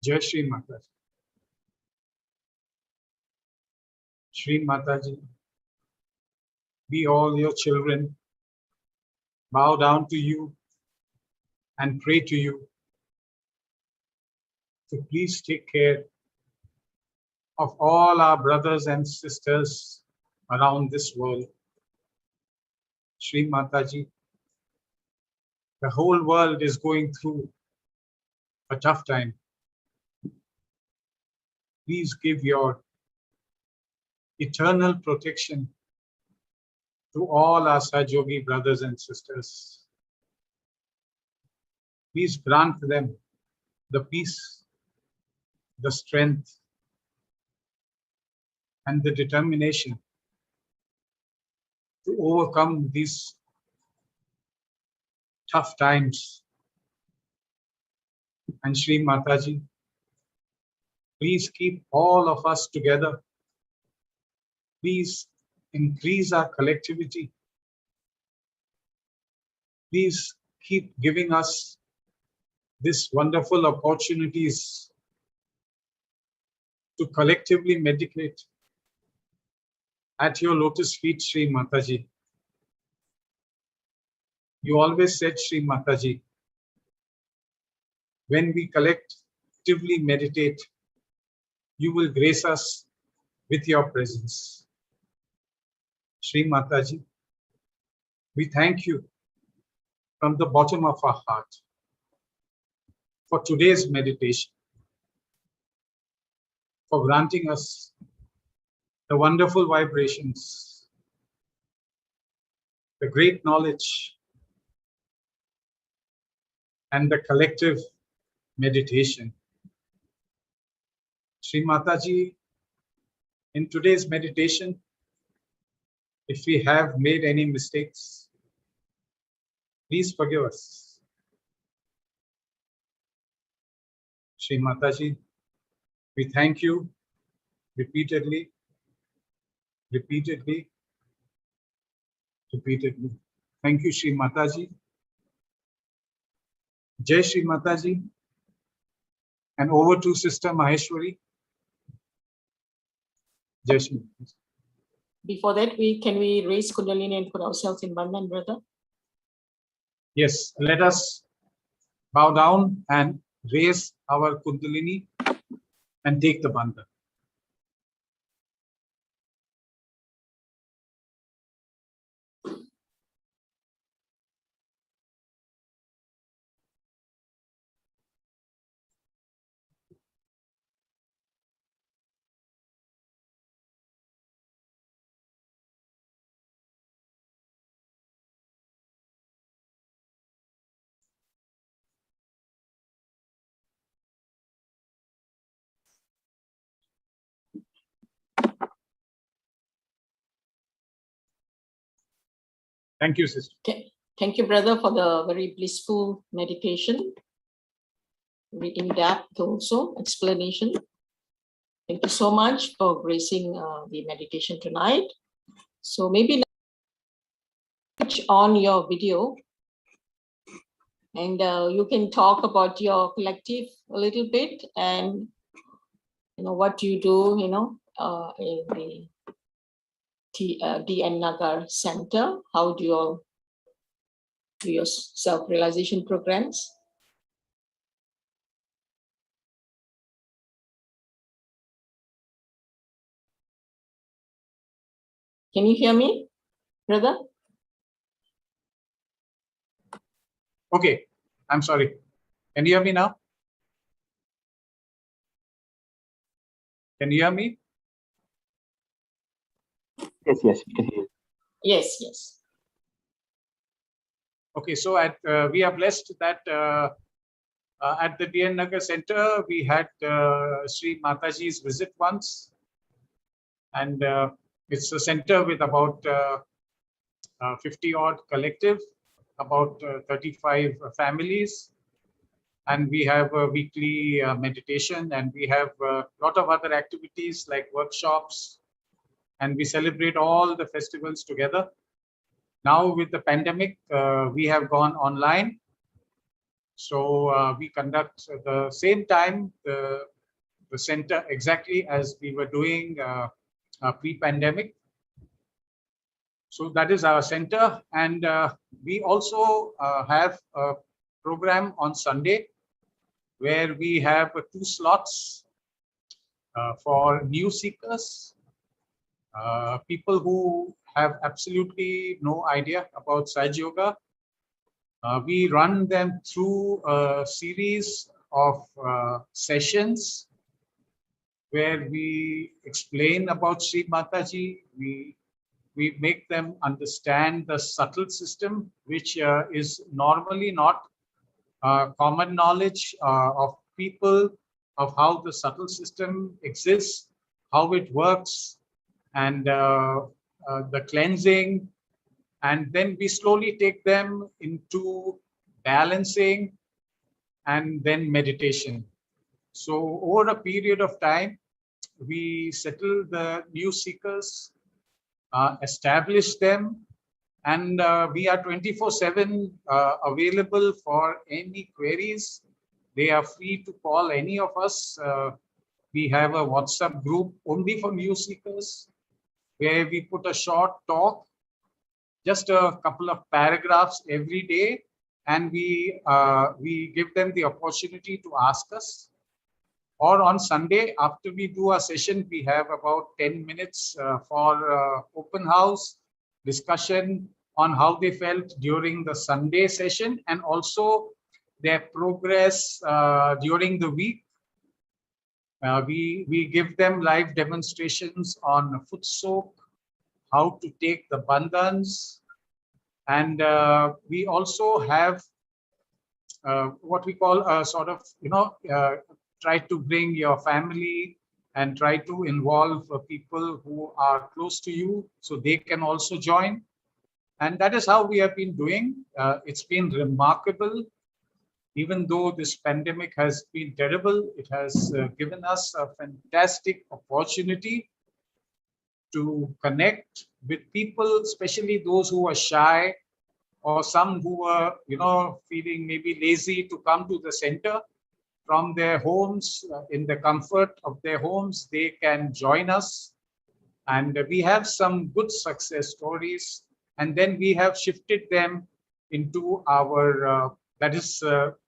Jai Shri Mataji. Shri Mataji, we all your children bow down to you and pray to you to please take care of all our brothers and sisters around this world. Shri Mataji, the whole world is going through a tough time. Please give your eternal protection to all our Sahajogi brothers and sisters. Please grant them the peace, the strength, and the determination to overcome these tough times. And Shri Mataji, please keep all of us together. Please increase our collectivity. Please keep giving us these wonderful opportunities to collectively meditate at your lotus feet, Shri Mataji. You always said, Shri Mataji, when we collectively meditate, you will grace us with your presence. Shri Mataji, we thank you from the bottom of our heart for today's meditation, for granting us the wonderful vibrations, the great knowledge, and the collective meditation. Shri Mataji, in today's meditation, if we have made any mistakes, please forgive us. Shri Mataji, we thank you repeatedly. Thank you, Shri Mataji. Jai Shri Mataji. And over to Sister Maheshwari. Jai Shri Mataji. Before that, can we raise Kundalini and put ourselves in Bandhan, brother? Yes, let us bow down and raise our Kundalini and take the Bandhan. Thank you, sister. Okay. Thank you, brother, for the very blissful meditation. Very in-depth also explanation. Thank you so much for gracing the meditation tonight. So maybe let's switch on your video and you can talk about your collective a little bit and what you do in the DN Nagar Center. How do you all do your self-realization programs? Can you hear me, brother? Okay, I'm sorry. Can you hear me now? Can you hear me? Yes, we can hear you. Yes. Okay, so we are blessed that at the DN Nagar Center, we had Sri Mataji's visit once. And it's a center with about 50 odd collective, about 35 families. And we have a weekly meditation, and we have a lot of other activities like workshops, and we celebrate all the festivals together. Now with the pandemic, we have gone online. So we conduct the same time the center exactly as we were doing pre-pandemic. So that is our center, and we also have a program on Sunday where we have 2 slots for new seekers, people who have absolutely no idea about Sahaja Yoga. We run them through a series of sessions where we explain about Sri Mataji. We make them understand the subtle system, which is normally not common knowledge of people, of how the subtle system exists, how it works, and the cleansing. And then we slowly take them into balancing and then meditation. So over a period of time, we settle the new seekers, establish them, and we are 24/7 available for any queries. They are free to call any of us. We have a WhatsApp group only for new seekers where we put a short talk, just a couple of paragraphs every day, and we give them the opportunity to ask us. Or on Sunday, after we do our session, we have about 10 minutes for open house discussion on how they felt during the Sunday session and also their progress during the week. We give them live demonstrations on foot soak, how to take the bandhans, and we also have what we call a sort of, try to bring your family and try to involve people who are close to you so they can also join. And that is how we have been doing. It's been remarkable. Even though this pandemic has been terrible, it has given us a fantastic opportunity to connect with people, especially those who are shy or some who are, feeling maybe lazy to come to the center. From their homes, in the comfort of their homes, they can join us. And we have some good success stories. And then we have shifted them into our,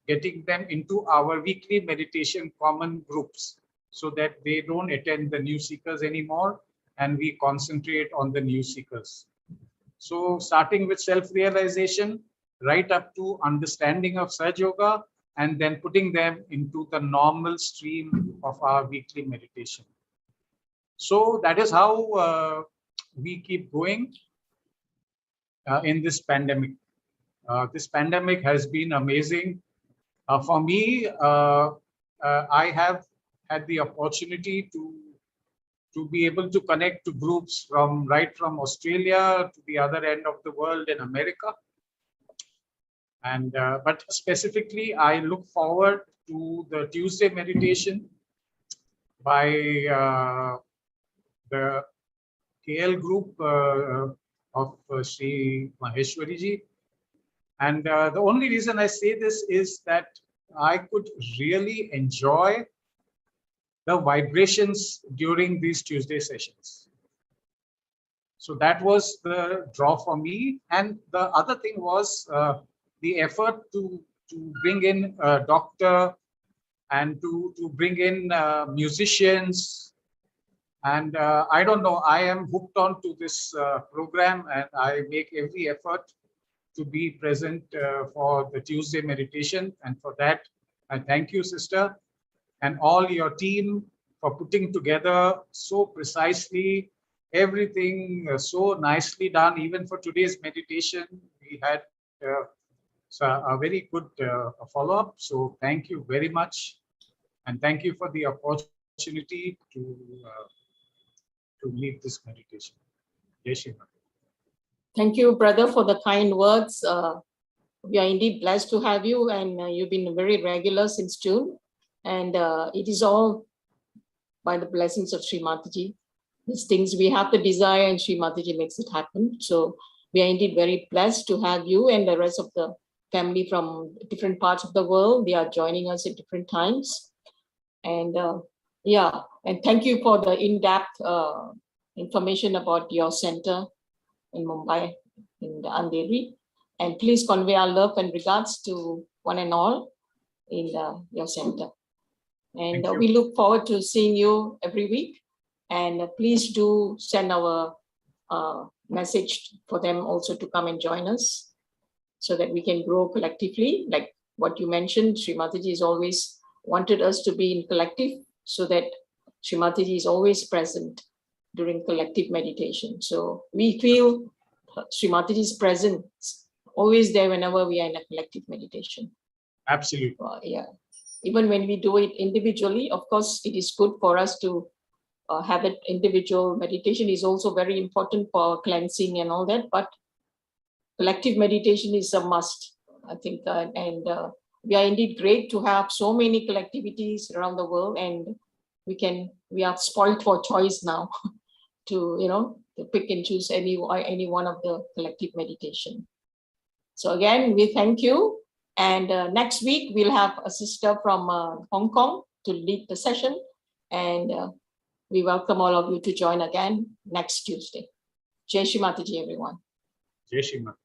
getting them into our weekly meditation common groups so that they don't attend the new seekers anymore. And we concentrate on the new seekers. So starting with self-realization, right up to understanding of Sahaja Yoga, and then putting them into the normal stream of our weekly meditation. So that is how we keep going in this pandemic. This pandemic has been amazing. For me, I have had the opportunity to be able to connect to groups right from Australia to the other end of the world in America. And but specifically, I look forward to the Tuesday meditation by the KL group of Sri Maheshwari ji. And the only reason I say this is that I could really enjoy the vibrations during these Tuesday sessions. So that was the draw for me. And the other thing was the effort to bring in a doctor and to bring in musicians. And I don't know, I am hooked on to this program, and I make every effort to be present for the Tuesday meditation. And for that, I thank you, sister, and all your team for putting together so precisely everything so nicely done. Even for today's meditation, we had a very good follow-up. So thank you very much. And thank you for the opportunity to lead this meditation. Jai Shri Mata. Thank you, brother, for the kind words. We are indeed blessed to have you, and you've been very regular since June. And it is all by the blessings of Sri Mataji. These things we have the desire, and Sri Mataji makes it happen. So we are indeed very blessed to have you and the rest of the family from different parts of the world. They are joining us at different times. And yeah, and thank you for the in-depth information about your center in Mumbai, in the Andheri. And please convey our love and regards to one and all in your center. And Thank you. we look forward to seeing you every week. And please do send our message for them also to come and join us so that we can grow collectively. Like what you mentioned, Sri Mataji has always wanted us to be in collective so that Sri Mataji is always present during collective meditation. So we feel Sri Mataji's presence always there whenever we are in a collective meditation. Absolutely. Yeah. Even when we do it individually, of course, it is good for us to have it individual. Meditation is also very important for cleansing and all that, but collective meditation is a must, I think. And we are indeed great to have so many collectivities around the world, and we are spoiled for choice now to, to pick and choose any one of the collective meditation. So again, we thank you. And next week, we'll have a sister from Hong Kong to lead the session. And we welcome all of you to join again next Tuesday. Jai Shri Mataji, everyone. Jai Shri Mataji.